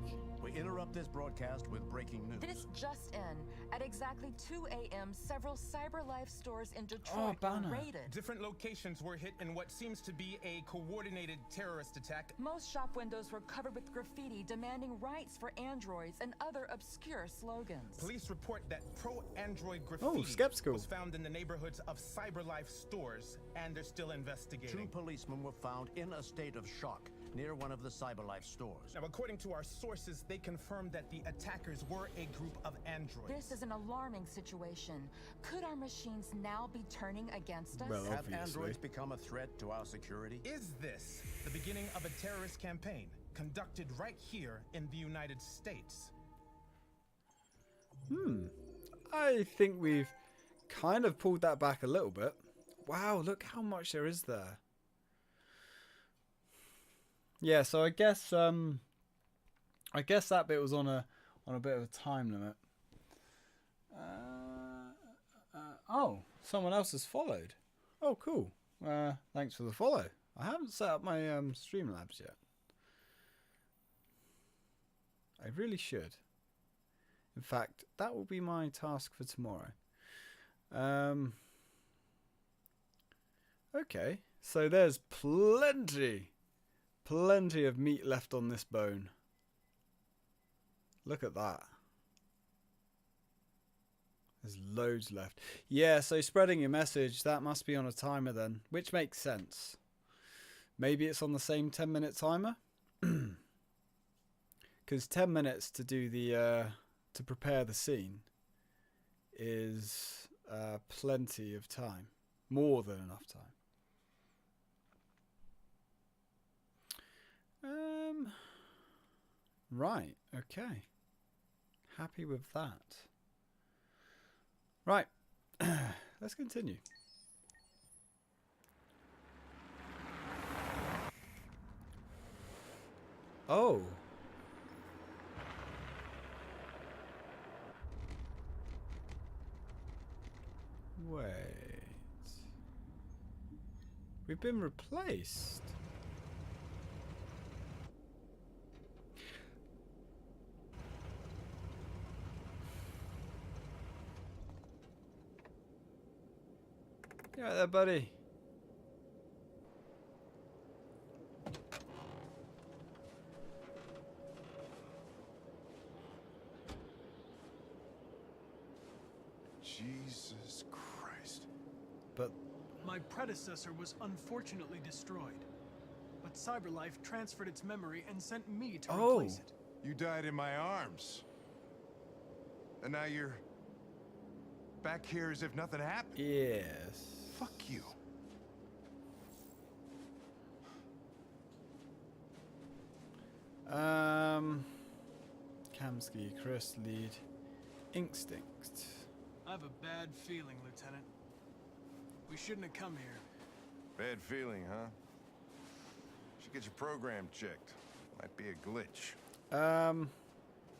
We interrupt this broadcast with breaking news. This just in. At exactly 2 a.m., several CyberLife stores in Detroit were raided. Different locations were hit in what seems to be a coordinated terrorist attack. Most shop windows were covered with graffiti demanding rights for androids and other obscure slogans. Police report that pro-android graffiti was found in the neighborhoods of CyberLife stores, and they're still investigating. 2 policemen were found in a state of shock near one of the CyberLife stores. Now, according to our sources, they confirmed that the attackers were a group of androids. This is an alarming situation. Could our machines now be turning against us? Well, have androids become a threat to our security? Is this the beginning of a terrorist campaign conducted right here in the United States? I think we've kind of pulled that back a little bit. Wow, look how much there is there. Yeah, so I guess that bit was on a bit of a time limit. Oh, someone else has followed. Oh, cool. Thanks for the follow. I haven't set up my Streamlabs yet. I really should. In fact, that will be my task for tomorrow. Okay, so there's plenty of meat left on this bone. Look at that. There's loads left. Yeah, so spreading your message, that must be on a timer then, which makes sense. Maybe it's on the same 10-minute timer? Because 10 minutes to do the to prepare the scene is plenty of time. More than enough time. Right, okay. Happy with that. Right, let's continue. Oh. Wait. We've been replaced. You right there, buddy? Jesus Christ. But my predecessor was unfortunately destroyed. But CyberLife transferred its memory and sent me to replace it. You died in my arms. And now you're back here as if nothing happened. Yes. Fuck you. Kamsky, Chris, lead. Instinct. I have a bad feeling, Lieutenant. We shouldn't have come here. Bad feeling, huh? Should get your program checked. Might be a glitch.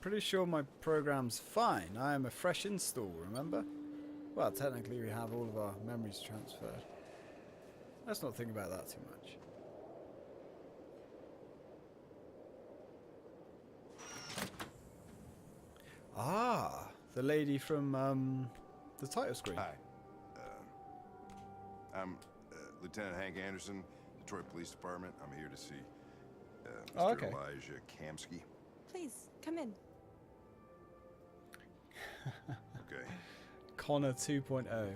Pretty sure my program's fine. I am a fresh install, remember? Well, technically we have all of our memories transferred. Let's not think about that too much. Ah, the lady from the title screen. Hi. I'm Lieutenant Hank Anderson, Detroit Police Department. I'm here to see Mr. Elijah Kamsky. Please, come in. Okay. Connor 2.0.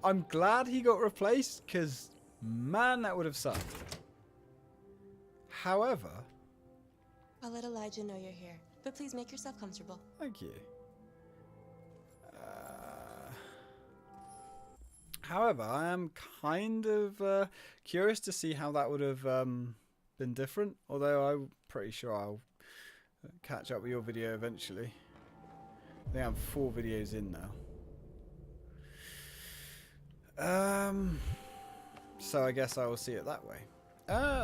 I'm glad he got replaced, because, man, that would have sucked. However... I'll let Elijah know you're here, but please make yourself comfortable. Thank you. However, I am kind of curious to see how that would have been different, although I'm pretty sure I'll catch up with your video eventually. I think I'm 4 videos in now. So I guess I will see it that way.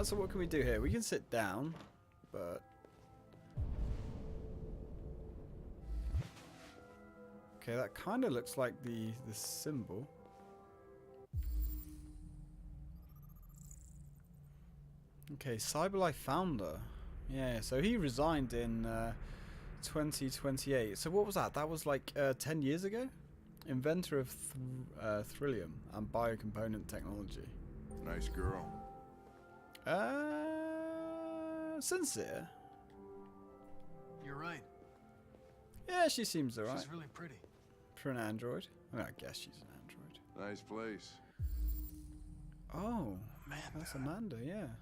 So what can we do here? We can sit down, but... Okay, that kind of looks like the symbol. Okay, Cyberlife founder. Yeah, so he resigned in 2028. So what was that? That was like 10 years ago? Inventor of Thrillium and biocomponent technology. Nice girl. Sincere. You're right. Yeah, she seems alright. She's really pretty. For an android. Well, I guess she's an android. Nice place. Oh, that's Amanda, yeah.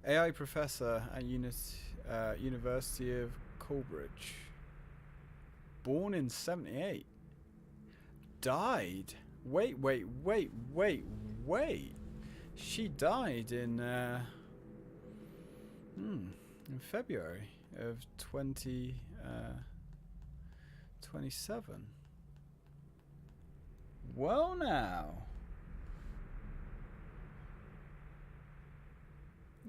AI professor at University of Coleridge. Born in 78. Died. Wait. She died in February of 2027. Well now.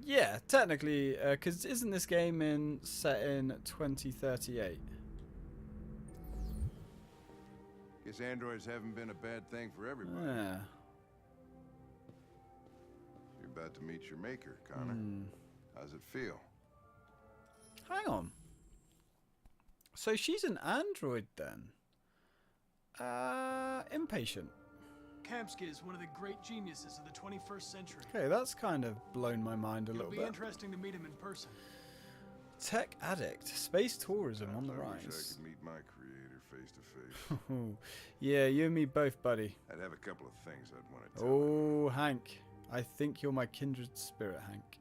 Yeah, technically, because isn't this game set in 2038? Guess androids haven't been a bad thing for everybody. Yeah. You're about to meet your maker, Connor. How's it feel? Hang on. So she's an android then? Impatient. Kamsky is one of the great geniuses of the 21st century. Okay, that's kind of blown my mind a little It'll be bit. interesting to meet him in person. Tech addict. Space tourism on the I rise. wish I could meet my creator face to face. Yeah, you and me both, buddy. I'd have a couple of things I'd want to tell Oh, Hank. I think you're my kindred spirit, Hank.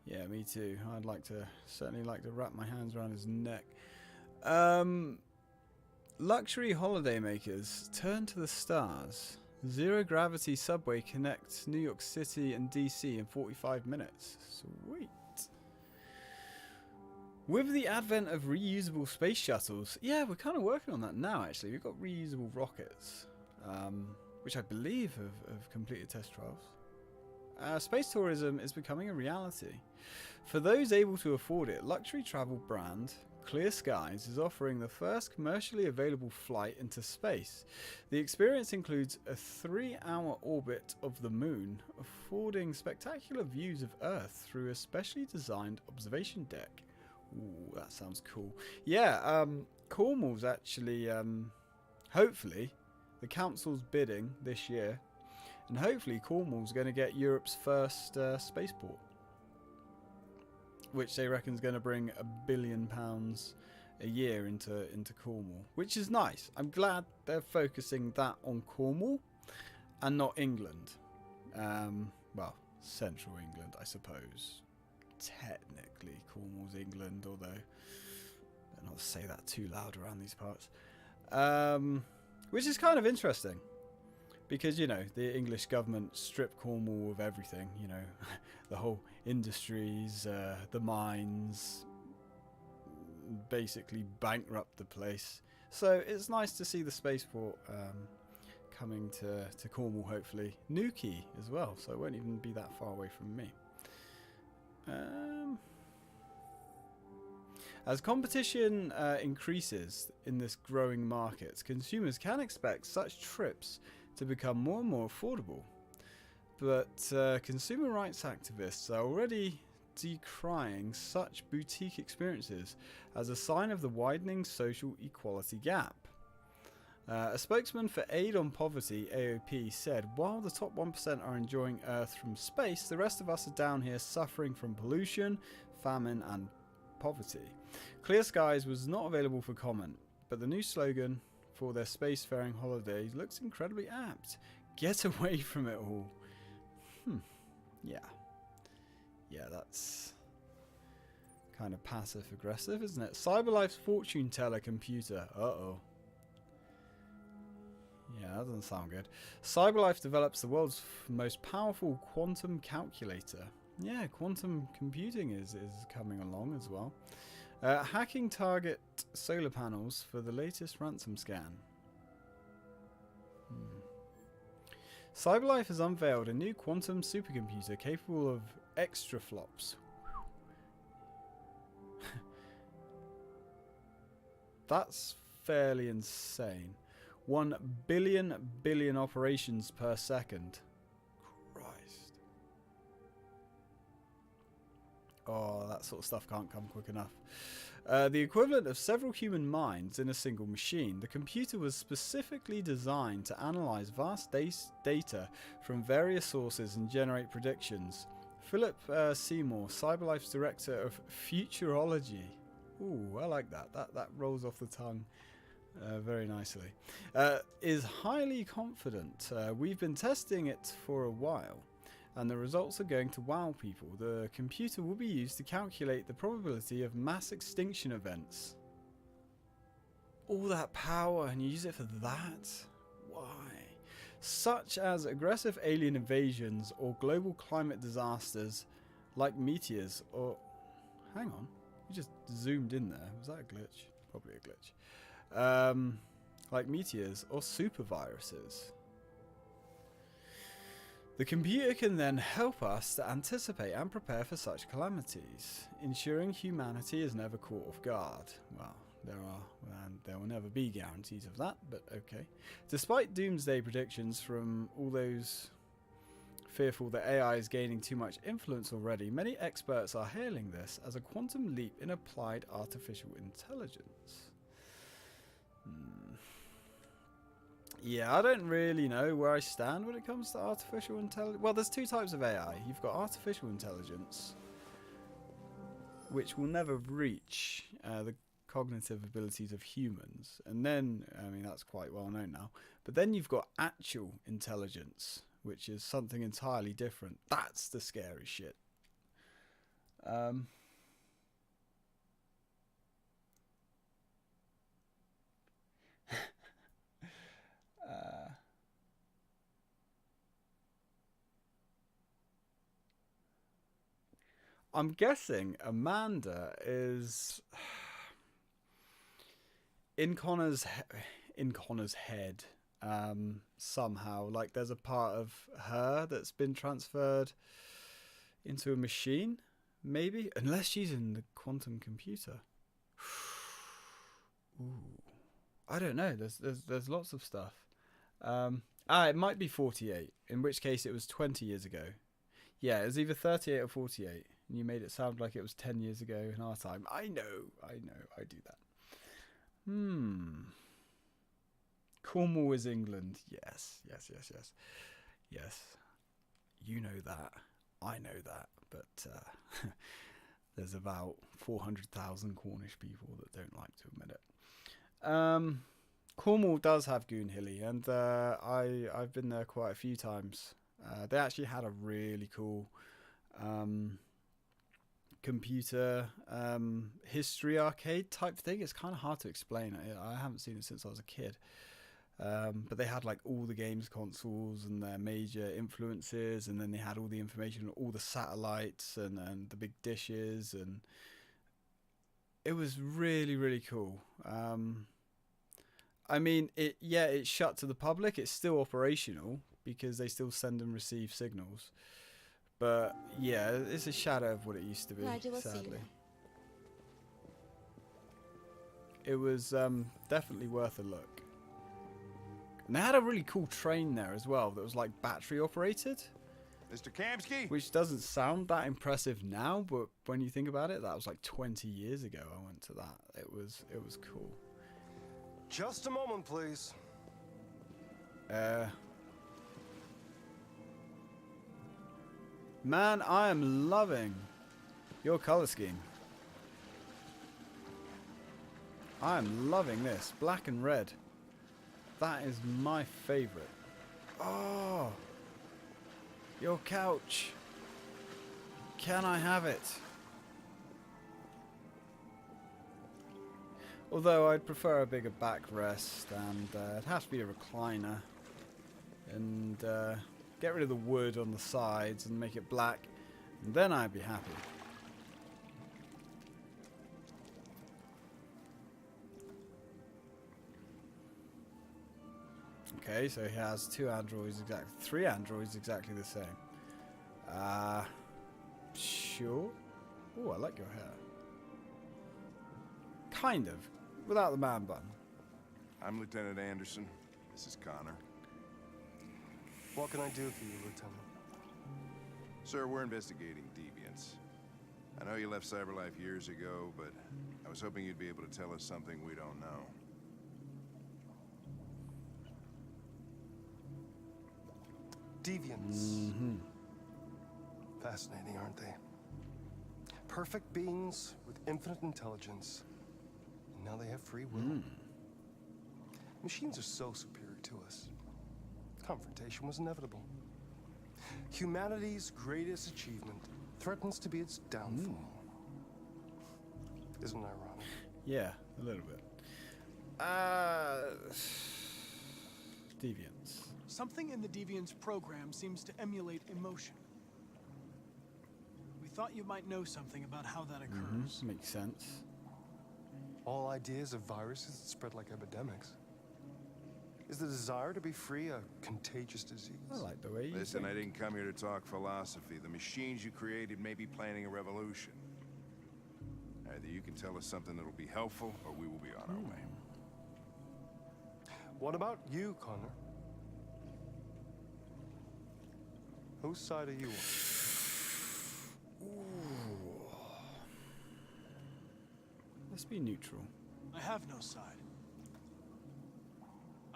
Yeah, me too. I'd certainly like to wrap my hands around his neck. Luxury holiday makers, turn to the stars. Zero gravity subway connects New York City and DC in 45 minutes. Sweet. With the advent of reusable space shuttles, yeah, we're kind of working on that now actually. We've got reusable rockets, which I believe have completed test trials. Space tourism is becoming a reality. For those able to afford it, luxury travel brand Clear Skies is offering the first commercially available flight into space. The experience includes a 3-hour orbit of the moon, affording spectacular views of Earth through a specially designed observation deck. Ooh, that sounds cool. Yeah, Cornwall's actually, hopefully, the council's bidding this year, and hopefully Cornwall's going to get Europe's first spaceport, which they reckon is going to bring £1 billion a year into Cornwall, which is nice. I'm glad they're focusing that on Cornwall and not England. Well, central England, I suppose. Technically, Cornwall's England, although better not say that too loud around these parts. which is kind of interesting. Because, you know, the English government stripped Cornwall of everything, you know, the whole industries, the mines, basically bankrupt the place. So it's nice to see the spaceport coming to Cornwall, hopefully. Nuki as well, so it won't even be that far away from me. As competition increases in this growing market, consumers can expect such trips to become more and more affordable. But consumer rights activists are already decrying such boutique experiences as a sign of the widening social equality gap. A spokesman for Aid on Poverty, AOP, said, "While the top 1% are enjoying Earth from space, the rest of us are down here suffering from pollution, famine and poverty." Clear Skies was not available for comment, but the new slogan for their spacefaring holidays looks incredibly apt. Get away from it all. Yeah. Yeah, that's kind of passive aggressive, isn't it? Cyberlife's fortune teller computer. Uh-oh. Yeah, that doesn't sound good. Cyberlife develops the world's most powerful quantum calculator. Yeah, quantum computing is coming along as well. Hacking target solar panels for the latest ransom scan. Cyberlife has unveiled a new quantum supercomputer capable of extraflops. That's fairly insane. 1 billion operations per second. Christ. Oh, that sort of stuff can't come quick enough. The equivalent of several human minds in a single machine, the computer was specifically designed to analyze vast data from various sources and generate predictions. Philip Seymour, Cyberlife's director of futurology. Ooh, I like that. That rolls off the tongue very nicely. Is highly confident. We've been testing it for a while, and the results are going to wow people. The computer will be used to calculate the probability of mass extinction events. All that power, and you use it for that? Why? Such as aggressive alien invasions or global climate disasters like meteors or... Hang on. You just zoomed in there. Was that a glitch? Probably a glitch. Like meteors or super viruses. The computer can then help us to anticipate and prepare for such calamities, ensuring humanity is never caught off guard. Well, there will never be guarantees of that, but okay. Despite doomsday predictions from all those fearful that AI is gaining too much influence already, many experts are hailing this as a quantum leap in applied artificial intelligence. Yeah, I don't really know where I stand when it comes to artificial intelligence. Well, there's two types of AI. You've got artificial intelligence, which will never reach the cognitive abilities of humans. And then, I mean, that's quite well known now. But then you've got actual intelligence, which is something entirely different. That's the scary shit. I'm guessing Amanda is in Connor's head somehow. Like there's a part of her that's been transferred into a machine, maybe, unless she's in the quantum computer. Ooh, I don't know. There's lots of stuff. It might be 48. In which case, it was 20 years ago. Yeah, it was either 38 or 48. And you made it sound like it was 10 years ago in our time. I know, I do that. Cornwall is England. Yes. You know that. I know that. But there's about 400,000 Cornish people that don't like to admit it. Cornwall does have Goonhilly, and I've been there quite a few times. They actually had a really cool computer history arcade type thing. It's kind of hard to explain. I haven't seen it since I was a kid. But they had like all the games consoles and their major influences, and then they had all the information on all the satellites and the big dishes, and it was really, really cool. I mean, it's shut to the public. It's still operational because they still send and receive signals. But yeah, it's a shadow of what it used to be, Nigel, we'll see you sadly. now. It was definitely worth a look. And they had a really cool train there as well that was like battery operated. Mr. Kamsky? Which doesn't sound that impressive now, but when you think about it, that was like 20 years ago I went to that. It was cool. Just a moment, please. Man, I am loving your color scheme. I am loving this. Black and red. That is my favorite. Oh, your couch. Can I have it? Although I'd prefer a bigger backrest, and it'd have to be a recliner. And get rid of the wood on the sides and make it black, and then I'd be happy. Okay, so he has three androids exactly the same. Sure. Oh, I like your hair. Kind of, without the man bun. I'm Lieutenant Anderson. This is Connor. What can I do for you, Lieutenant? Sir, we're investigating deviants. I know you left CyberLife years ago, but I was hoping you'd be able to tell us something we don't know. Deviants. Fascinating, aren't they? Perfect beings with infinite intelligence. And now they have free will. Machines are so superior to us. Confrontation was inevitable. Humanity's greatest achievement threatens to be its downfall. Isn't it ironic? Yeah, a little bit. Deviants. Something in the Deviant's program seems to emulate emotion. We thought you might know something about how that occurs. Makes sense. All ideas of viruses that spread like epidemics. Is the desire to be free a contagious disease? I like the way you Listen, think. I didn't come here to talk philosophy. The machines you created may be planning a revolution. Either you can tell us something that'll be helpful, or we will be on our way. What about you, Connor? Whose side are you on? Let's be neutral. I have no side.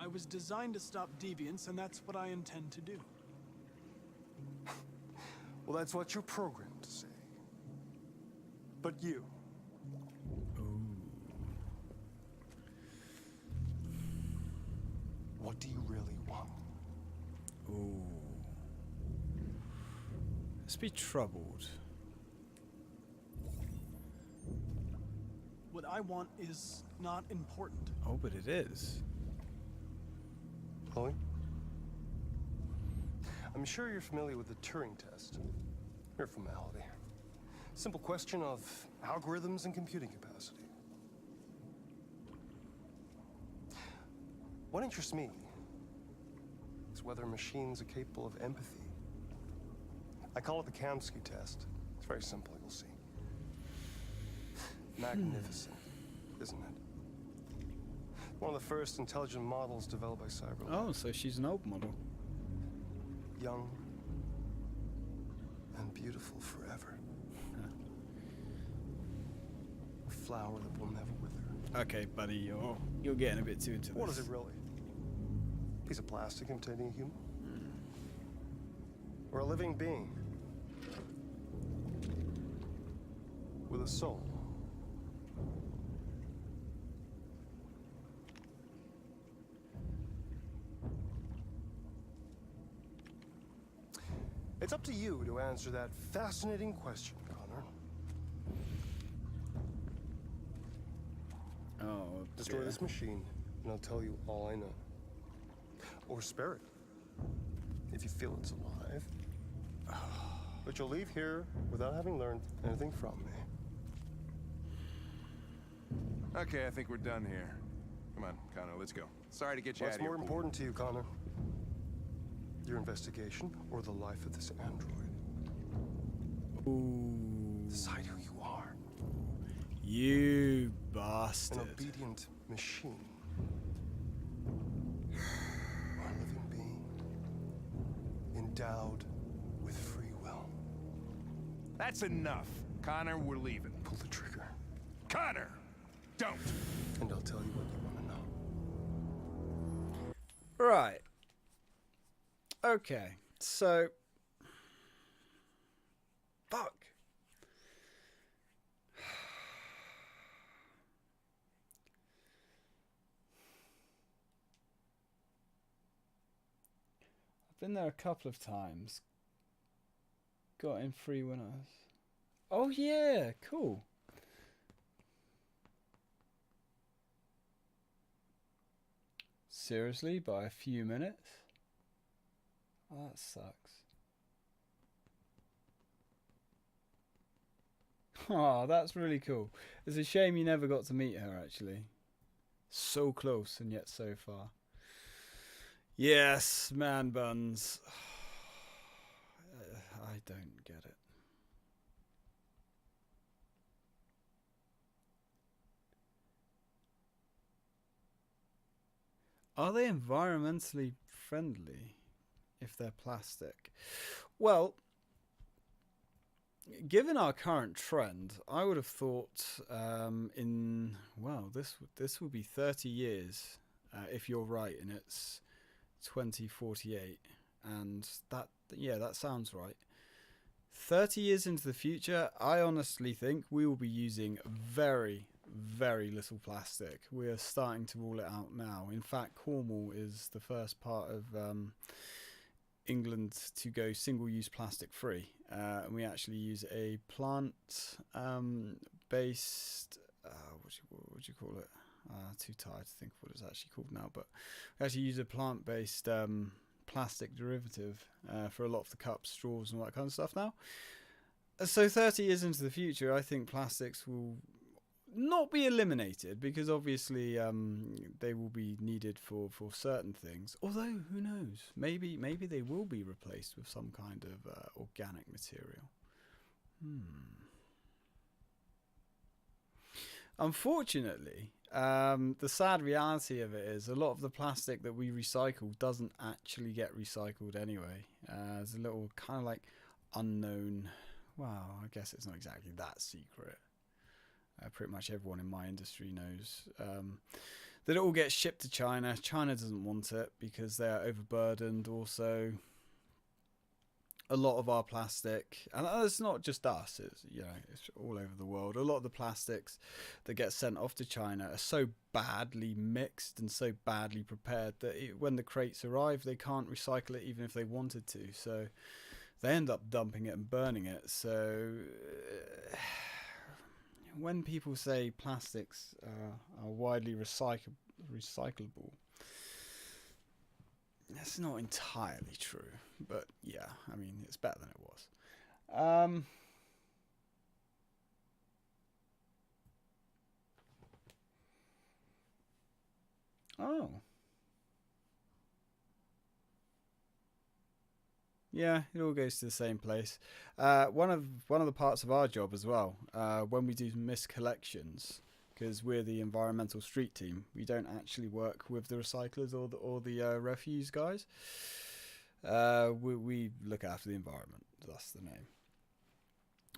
I was designed to stop deviants, and that's what I intend to do. Well, that's what you're programmed to say. But you. What do you really want? Ooh. Let's be troubled. What I want is not important. Oh, but it is. Chloe? I'm sure you're familiar with the Turing test. Mere formality. Simple question of algorithms and computing capacity. What interests me is whether machines are capable of empathy. I call it the Kamsky test. It's very simple, you'll see. Magnificent, isn't it? One of the first intelligent models developed by CyberLife. Oh, so she's an old model. Young and beautiful forever. A flower that will never wither. Okay, buddy, you're getting a bit too into this. What is it really? Piece of plastic imitating a human? Or a living being? With a soul? It's up to you to answer that fascinating question, Connor. Oh, Destroy this machine, and I'll tell you all I know. Or spare it, if you feel it's alive. But you'll leave here without having learned anything from me. Okay, I think we're done here. Come on, Connor, let's go. Sorry to get you out What's of here. more important to you, Connor? Your investigation or the life of this android? Ooh. Decide who you are. You bastard. An obedient machine. Or a living being. Endowed with free will. That's enough. Connor, we're leaving. Pull the trigger. Connor! Don't! And I'll tell you what you want to know. Right. Okay. So. Fuck. I've been there a couple of times. Got in free winners. Oh yeah, cool. Seriously, by a few minutes? Oh, that sucks. Oh, that's really cool. It's a shame you never got to meet her, actually. So close and yet so far. Yes, man buns. I don't get it. Are they environmentally friendly if they're plastic? Well, given our current trend, I would have thought this will be 30 years if you're right, and it's 2048, and that sounds right. 30 years into the future, I honestly think we will be using very, very little plastic. We are starting to rule it out now. In fact, Cornwall is the first part of England to go single-use plastic free, and we actually use a plant based what do you call it? Too tired to think of what it's actually called now, but we actually use a plant based plastic derivative for a lot of the cups, straws and all that kind of stuff now. So 30 years into the future, I think plastics will not be eliminated, because obviously they will be needed for certain things. Although, who knows? Maybe they will be replaced with some kind of organic material. Unfortunately, the sad reality of it is a lot of the plastic that we recycle doesn't actually get recycled anyway. There's a little kind of like unknown, well, I guess it's not exactly that secret. Pretty much everyone in my industry knows that it all gets shipped to China. China doesn't want it because they are overburdened. Also, a lot of our plastic, and it's not just us, it's all over the world. A lot of the plastics that get sent off to China are so badly mixed and so badly prepared that when the crates arrive, they can't recycle it even if they wanted to. So they end up dumping it and burning it. So when people say plastics are widely recyclable, that's not entirely true. But yeah, I mean, it's better than it was. Oh. Yeah, it all goes to the same place. One of the parts of our job as well, when we do miscollections, because we're the environmental street team, we don't actually work with the recyclers or the refuse guys. We look after the environment. That's the name.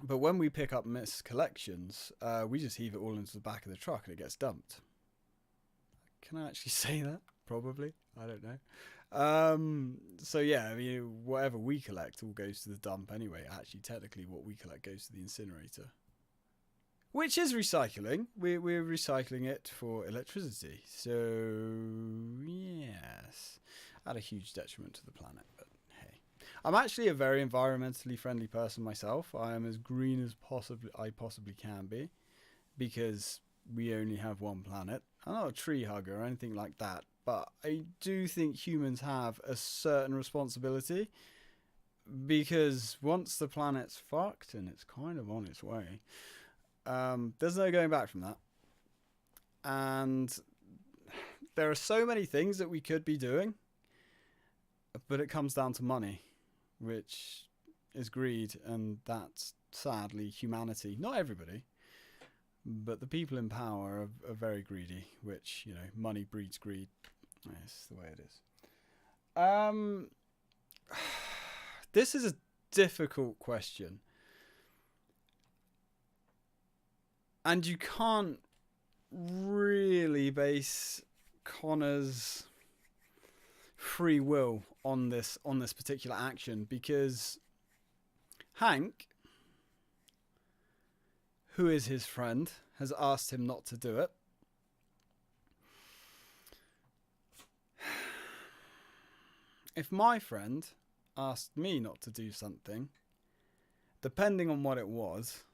But when we pick up miscollections, we just heave it all into the back of the truck and it gets dumped. Can I actually say that? Probably. I don't know. So yeah, I mean, whatever we collect all goes to the dump anyway. Actually, technically, what we collect goes to the incinerator, which is recycling. We're recycling it for electricity. So yes, at a huge detriment to the planet. But hey, I'm actually a very environmentally friendly person myself. I am as green as I possibly can be, because we only have one planet. I'm not a tree hugger or anything like that, but I do think humans have a certain responsibility, because once the planet's fucked, and it's kind of on its way, there's no going back from that. And there are so many things that we could be doing, but it comes down to money, which is greed, and that's sadly humanity. Not everybody, but the people in power are very greedy, which, you know, money breeds greed. That's the way it is. This is a difficult question. And you can't really base Connor's free will on this particular action, because Hank, who is his friend, has asked him not to do it. If my friend asked me not to do something, depending on what it was,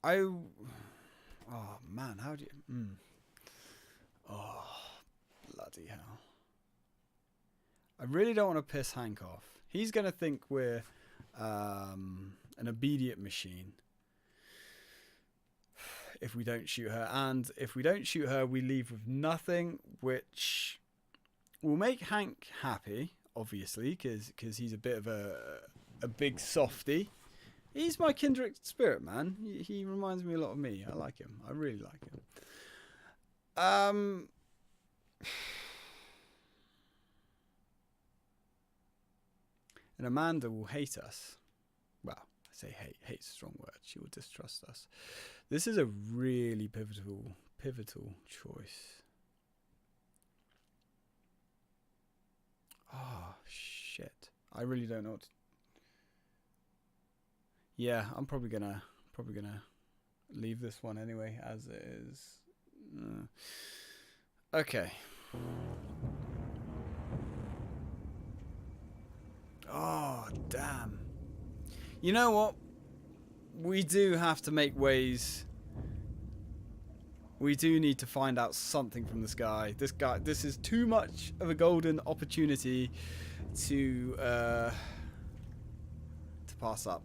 oh man, how do you... Oh, bloody hell. I really don't want to piss Hank off. He's going to think we're an obedient machine if we don't shoot her. And if we don't shoot her, we leave with nothing, which will make Hank happy, obviously, because he's a bit of a big softy. He's my kindred spirit, man. He reminds me a lot of me. I like him. I really like him. And Amanda will hate us. Well, I say hate. Hate's a strong word. She will distrust us. This is a really pivotal choice. Oh, shit. I really don't know what to... Yeah, I'm probably gonna leave this one anyway, as it is. Okay. Oh, damn. You know what? We do have to make ways. We do need to find out something from this guy. This is too much of a golden opportunity to pass up.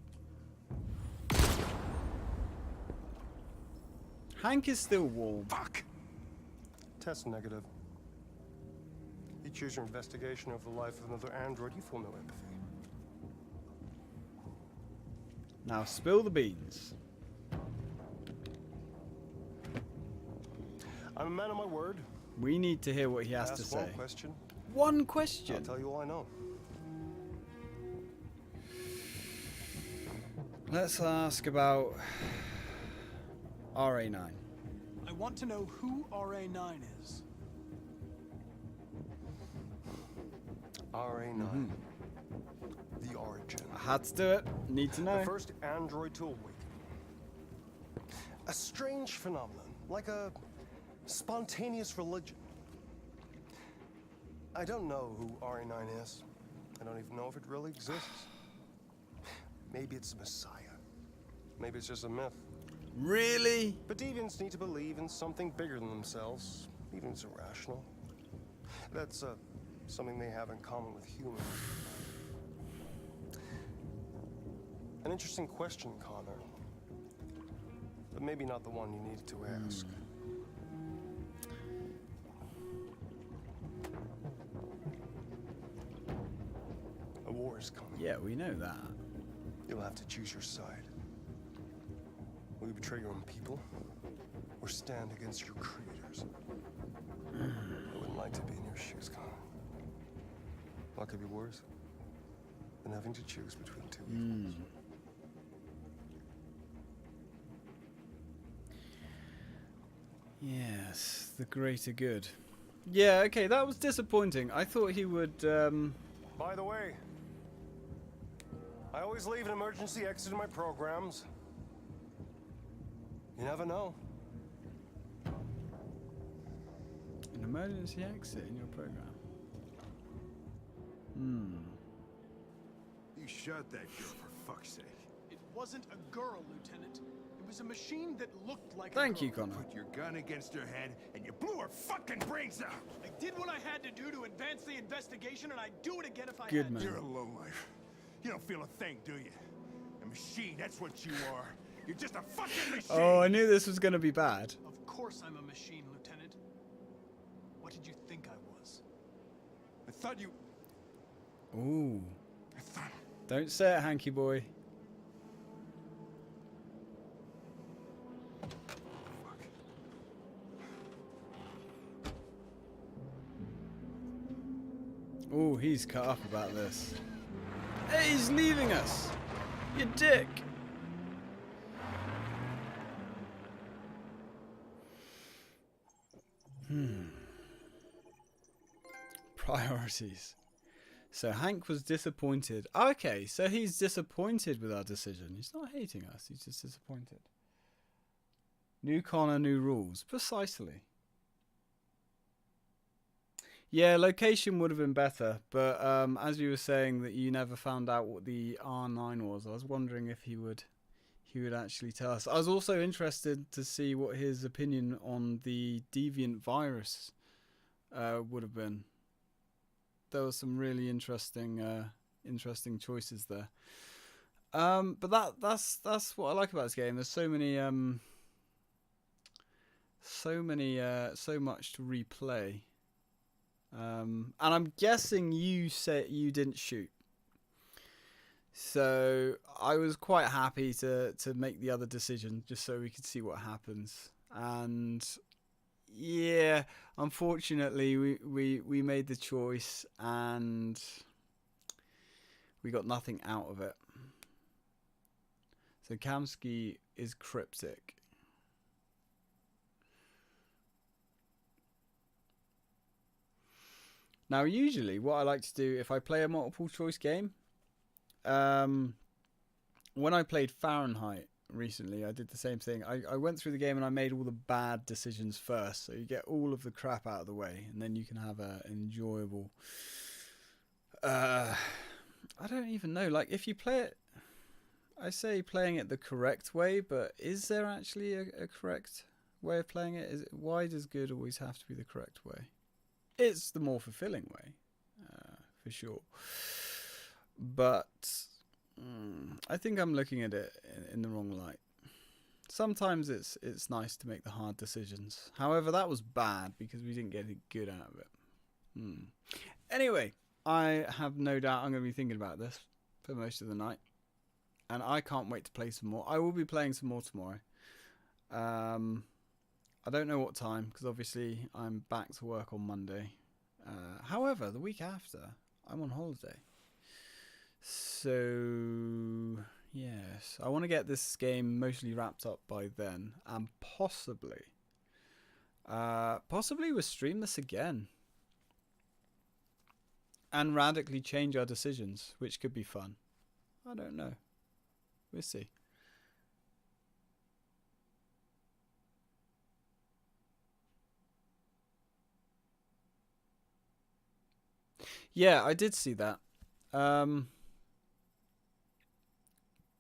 Hank is still warm. Fuck! Test negative. You choose your investigation of the life of another android, you feel no empathy. Now spill the beans. I'm a man of my word. We need to hear what he has to say. One question. One question? I'll tell you all I know. Let's ask about RA9. I want to know who RA9 is. RA9. The origin. I had to do it. Need to know. The first android to awaken. A strange phenomenon, like a spontaneous religion. I don't know who RA9 is. I don't even know if it really exists. Maybe it's a messiah. Maybe it's just a myth. Really? But deviants need to believe in something bigger than themselves, even if it's irrational. That's something they have in common with humans. An interesting question, Connor. But maybe not the one you needed to ask. A war is coming. Yeah, we know that. You'll have to choose your side. Will you betray your own people, or stand against your creators? I wouldn't like to be in your shoes, Connor. What could be worse than having to choose between two evils? Yes, the greater good. Yeah, okay, that was disappointing. I thought he would, By the way, I always leave an emergency exit in my programs. You never know. An emergency exit in your program. You shot that girl, for fuck's sake. It wasn't a girl, Lieutenant. It was a machine that looked like Thank a you, girl. Connor. Put your gun against her head, and you blew her fucking brains out. I did what I had to do to advance the investigation, and I'd do it again if I Good had man. to. You're a lowlife. You don't feel a thing, do you? A machine, that's what you are. You're just a fucking machine! Oh, I knew this was going to be bad. Of course I'm a machine, Lieutenant. What did you think I was? I thought you... Ooh. Don't say it, Hanky Boy. Ooh, he's cut up about this. Hey, he's leaving us! You dick! Priorities. So Hank was disappointed. Okay, so he's disappointed with our decision. He's not hating us, he's just disappointed. New Connor, new rules. Precisely. Yeah, location would have been better, but as you were saying that you never found out what the R9 was, I was wondering if he would actually tell us. I was also interested to see what his opinion on the deviant virus would have been. There were some really interesting choices there. But that's what I like about this game. There's so much to replay. And I'm guessing you said you didn't shoot. So I was quite happy to make the other decision just so we could see what happens. And yeah, unfortunately we made the choice and we got nothing out of it. So Kamsky is cryptic. Now usually what I like to do if I play a multiple choice game, when I played Fahrenheit recently, I did the same thing. I went through the game and I made all the bad decisions first, so you get all of the crap out of the way, and then you can have an enjoyable... I don't even know, like if you play it... I say playing it the correct way, but is there actually a correct way of playing it? Why does good always have to be the correct way? It's the more fulfilling way, for sure. But I think I'm looking at it in the wrong light. Sometimes it's nice to make the hard decisions. However, that was bad because we didn't get any good out of it. Anyway, I have no doubt I'm going to be thinking about this for most of the night. And I can't wait to play some more. I will be playing some more tomorrow. I don't know what time, because obviously I'm back to work on Monday. However, the week after, I'm on holiday. So, yes. I want to get this game mostly wrapped up by then. And possibly we'll stream this again. And radically change our decisions, which could be fun. I don't know. We'll see. Yeah, I did see that.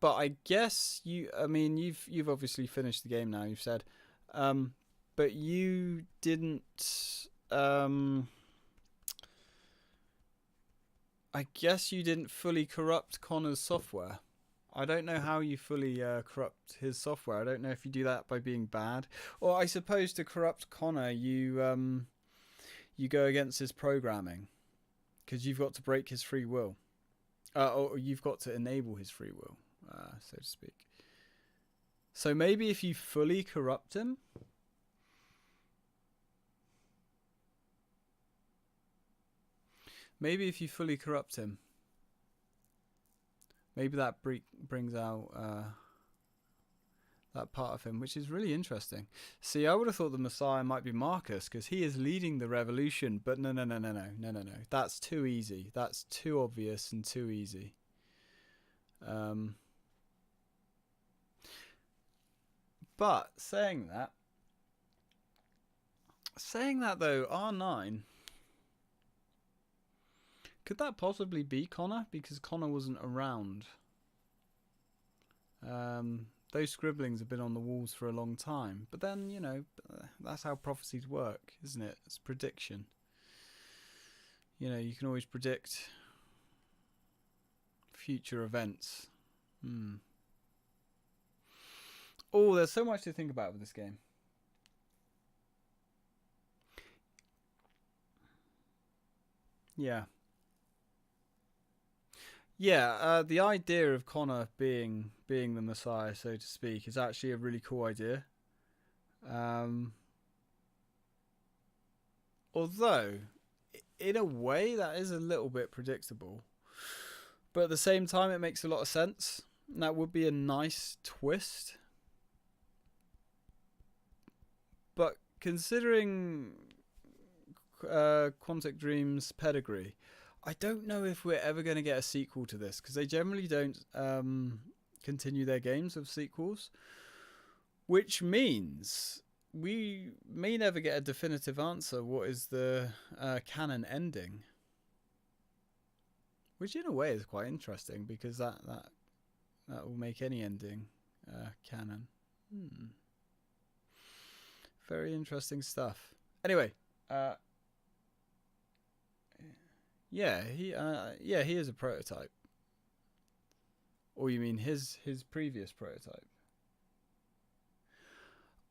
But I guess you've obviously finished the game now, you've said. But you didn't I guess you didn't fully corrupt Connor's software. I don't know how you fully corrupt his software. I don't know if you do that by being bad, or I suppose to corrupt Connor, you go against his programming, because you've got to break his free will, or you've got to enable his free will, so to speak. So maybe if you fully corrupt him. Maybe if you fully corrupt him. Maybe that brings out that part of him, which is really interesting. See, I would have thought the Messiah might be Marcus, because he is leading the revolution. But no. That's too easy. That's too obvious and too easy. But saying that though, R9. Could that possibly be Connor? Because Connor wasn't around. those scribblings have been on the walls for a long time. But then, you know, that's how prophecies work, isn't it? It's prediction. You know, you can always predict future events. Oh, there's so much to think about with this game. Yeah. Yeah, the idea of Connor being the Messiah, so to speak, is actually a really cool idea. Although, in a way, that is a little bit predictable. But at the same time, it makes a lot of sense. And that would be a nice twist. But considering Quantic Dream's pedigree, I don't know if we're ever going to get a sequel to this, because they generally don't continue their games with sequels, which means we may never get a definitive answer what is the canon ending, which in a way is quite interesting, because that will make any ending canon. Very interesting stuff. Anyway, yeah, he is a prototype. Or you mean his previous prototype?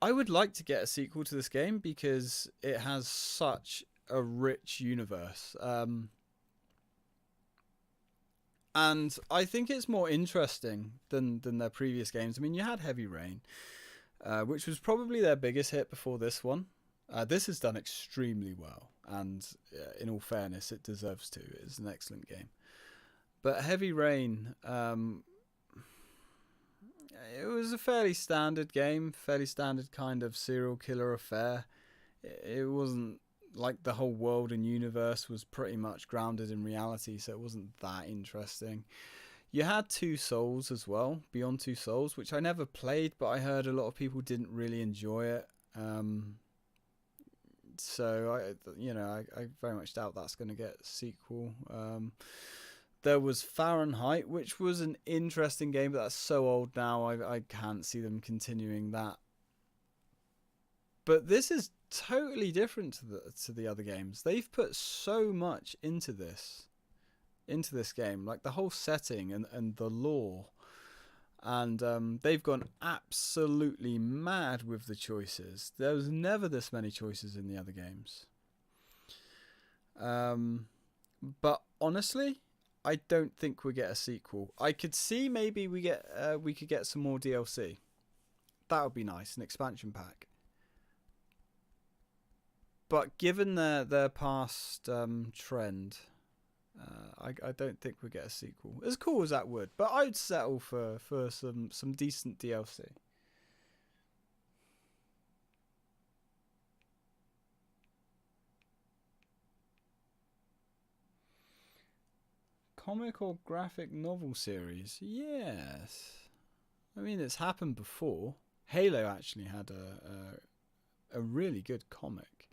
I would like to get a sequel to this game because it has such a rich universe. And I think it's more interesting than their previous games. I mean, you had Heavy Rain, which was probably their biggest hit before this one. This has done extremely well, and in all fairness, it deserves to. It's an excellent game. But Heavy Rain, it was a fairly standard game, fairly standard kind of serial killer affair. It wasn't like the whole world and universe was pretty much grounded in reality, so it wasn't that interesting. You had Two Souls as well, Beyond Two Souls, which I never played, but I heard a lot of people didn't really enjoy it. So I very much doubt that's going to get a sequel. There was Fahrenheit, which was an interesting game, but that's so old now, I can't see them continuing that. But this is totally different to the other games. They've put so much into this game, like the whole setting and the lore. And they've gone absolutely mad with the choices. There was never this many choices in the other games. But honestly, I don't think we get a sequel. I could see maybe we could get some more DLC. That would be nice, an expansion pack. But given their past trend, I don't think we get a sequel. As cool as that would, but I'd settle for some decent DLC. Comic or graphic novel series? Yes. I mean, it's happened before. Halo actually had a really good comic,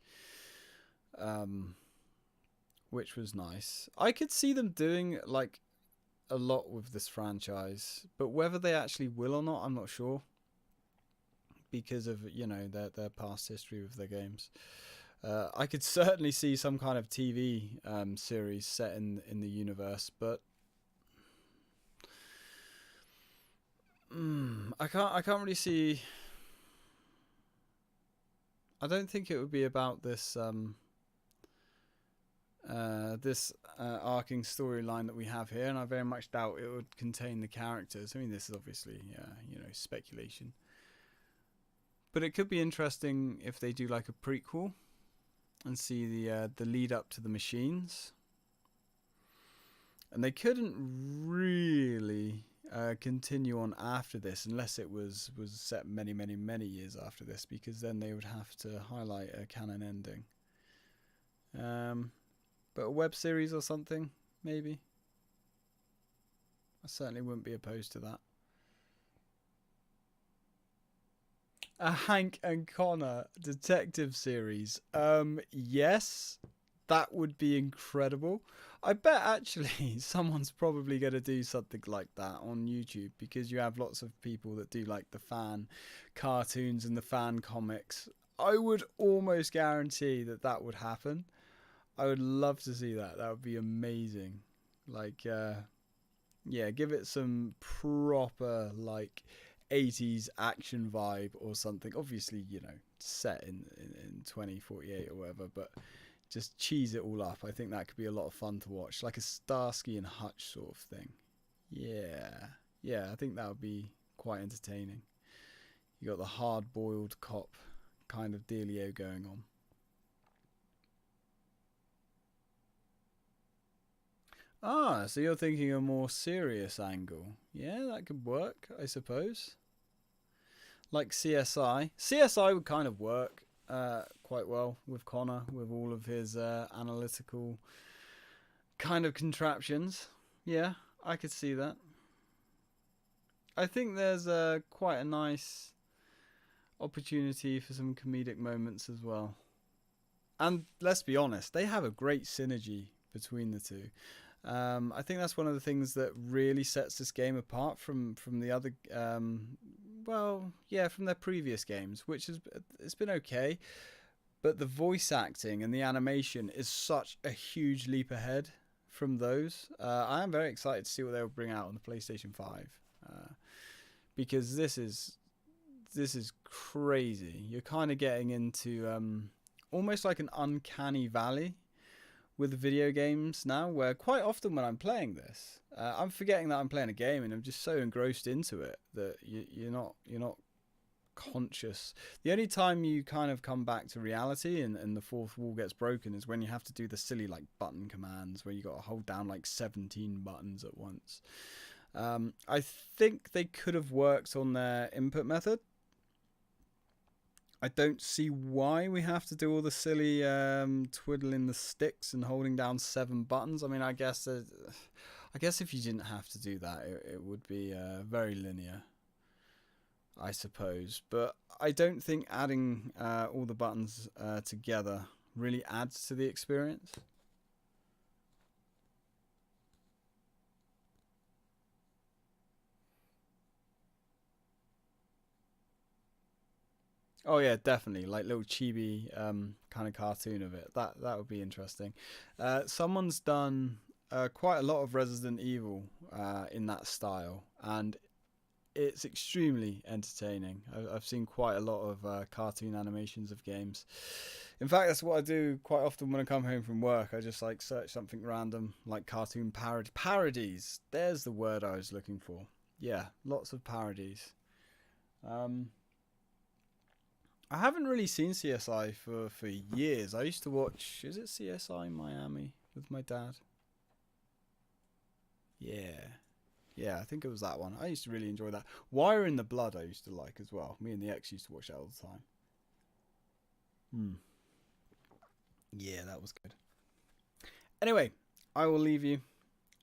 which was nice. I could see them doing like a lot with this franchise, but whether they actually will or not, I'm not sure, because of their past history with their games. I could certainly see some kind of TV series set in the universe, but I can't really see. I don't think it would be about this arcing storyline that we have here, and I very much doubt it would contain the characters. I mean, this is obviously speculation, but it could be interesting if they do like a prequel and see the lead up to the machines. And they couldn't really continue on after this unless it was set many years after this, because then they would have to highlight a canon ending. But a web series or something, maybe. I certainly wouldn't be opposed to that. A Hank and Connor detective series. Yes, that would be incredible. I bet actually someone's probably going to do something like that on YouTube, because you have lots of people that do like the fan cartoons and the fan comics. I would almost guarantee that that would happen. I would love to see that. That would be amazing. Like, yeah, give it some proper like 80s action vibe or something. Obviously, you know, set in 2048 or whatever, but just cheese it all up. I think that could be a lot of fun to watch, like a Starsky and Hutch sort of thing. Yeah, I think that would be quite entertaining. You got the hard-boiled cop kind of dealio going on. Ah, so you're thinking a more serious angle. Yeah, that could work, I suppose. Like CSI. CSI would kind of work quite well with Connor, with all of his analytical kind of contraptions. Yeah, I could see that. I think there's quite a nice opportunity for some comedic moments as well. And let's be honest, they have a great synergy between the two. I think that's one of the things that really sets this game apart from the other, well, yeah, from their previous games, which it's been okay, but the voice acting and the animation is such a huge leap ahead from those. I am very excited to see what they'll bring out on the PlayStation 5, because this is crazy. You're kind of getting into almost like an uncanny valley with video games now, where quite often when I'm playing this, I'm forgetting that I'm playing a game, and I'm just so engrossed into it that you're not conscious. The only time you kind of come back to reality and the fourth wall gets broken is when you have to do the silly like button commands where you got to hold down like 17 buttons at once. I think they could have worked on their input method. I don't see why we have to do all the silly twiddling the sticks and holding down 7 buttons. I mean, I guess if you didn't have to do that, it would be very linear, I suppose. But I don't think adding all the buttons together really adds to the experience. Oh yeah, definitely. Like little chibi kind of cartoon of it. That would be interesting. Someone's done quite a lot of Resident Evil in that style, and it's extremely entertaining. I've seen quite a lot of cartoon animations of games. In fact, that's what I do quite often when I come home from work. I just like search something random, like cartoon parodies. There's the word I was looking for. Yeah, lots of parodies. I haven't really seen CSI for years. I used to watch, is it CSI Miami with my dad? Yeah, I think it was that one. I used to really enjoy that. Wire in the Blood I used to like as well. Me and the ex used to watch that all the time. Yeah, that was good. Anyway, I will leave you.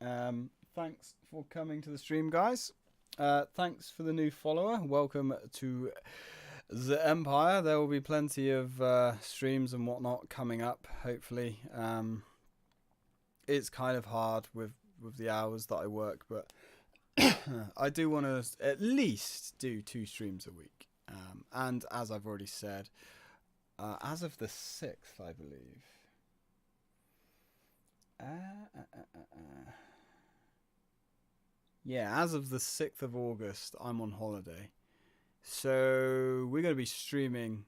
Thanks for coming to the stream, guys. Thanks for the new follower. Welcome to the Empire. There will be plenty of streams and whatnot coming up, hopefully. It's kind of hard with the hours that I work, but I do want to at least do 2 streams a week. And as I've already said, as of the 6th, I believe. Yeah, as of the 6th of August, I'm on holiday. So we're going to be streaming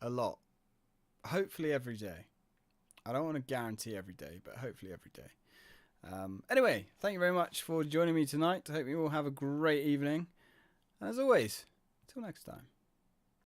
a lot. Hopefully every day. I don't want to guarantee every day, but hopefully every day. Anyway, thank you very much for joining me tonight. I hope you all have a great evening. And as always, until next time.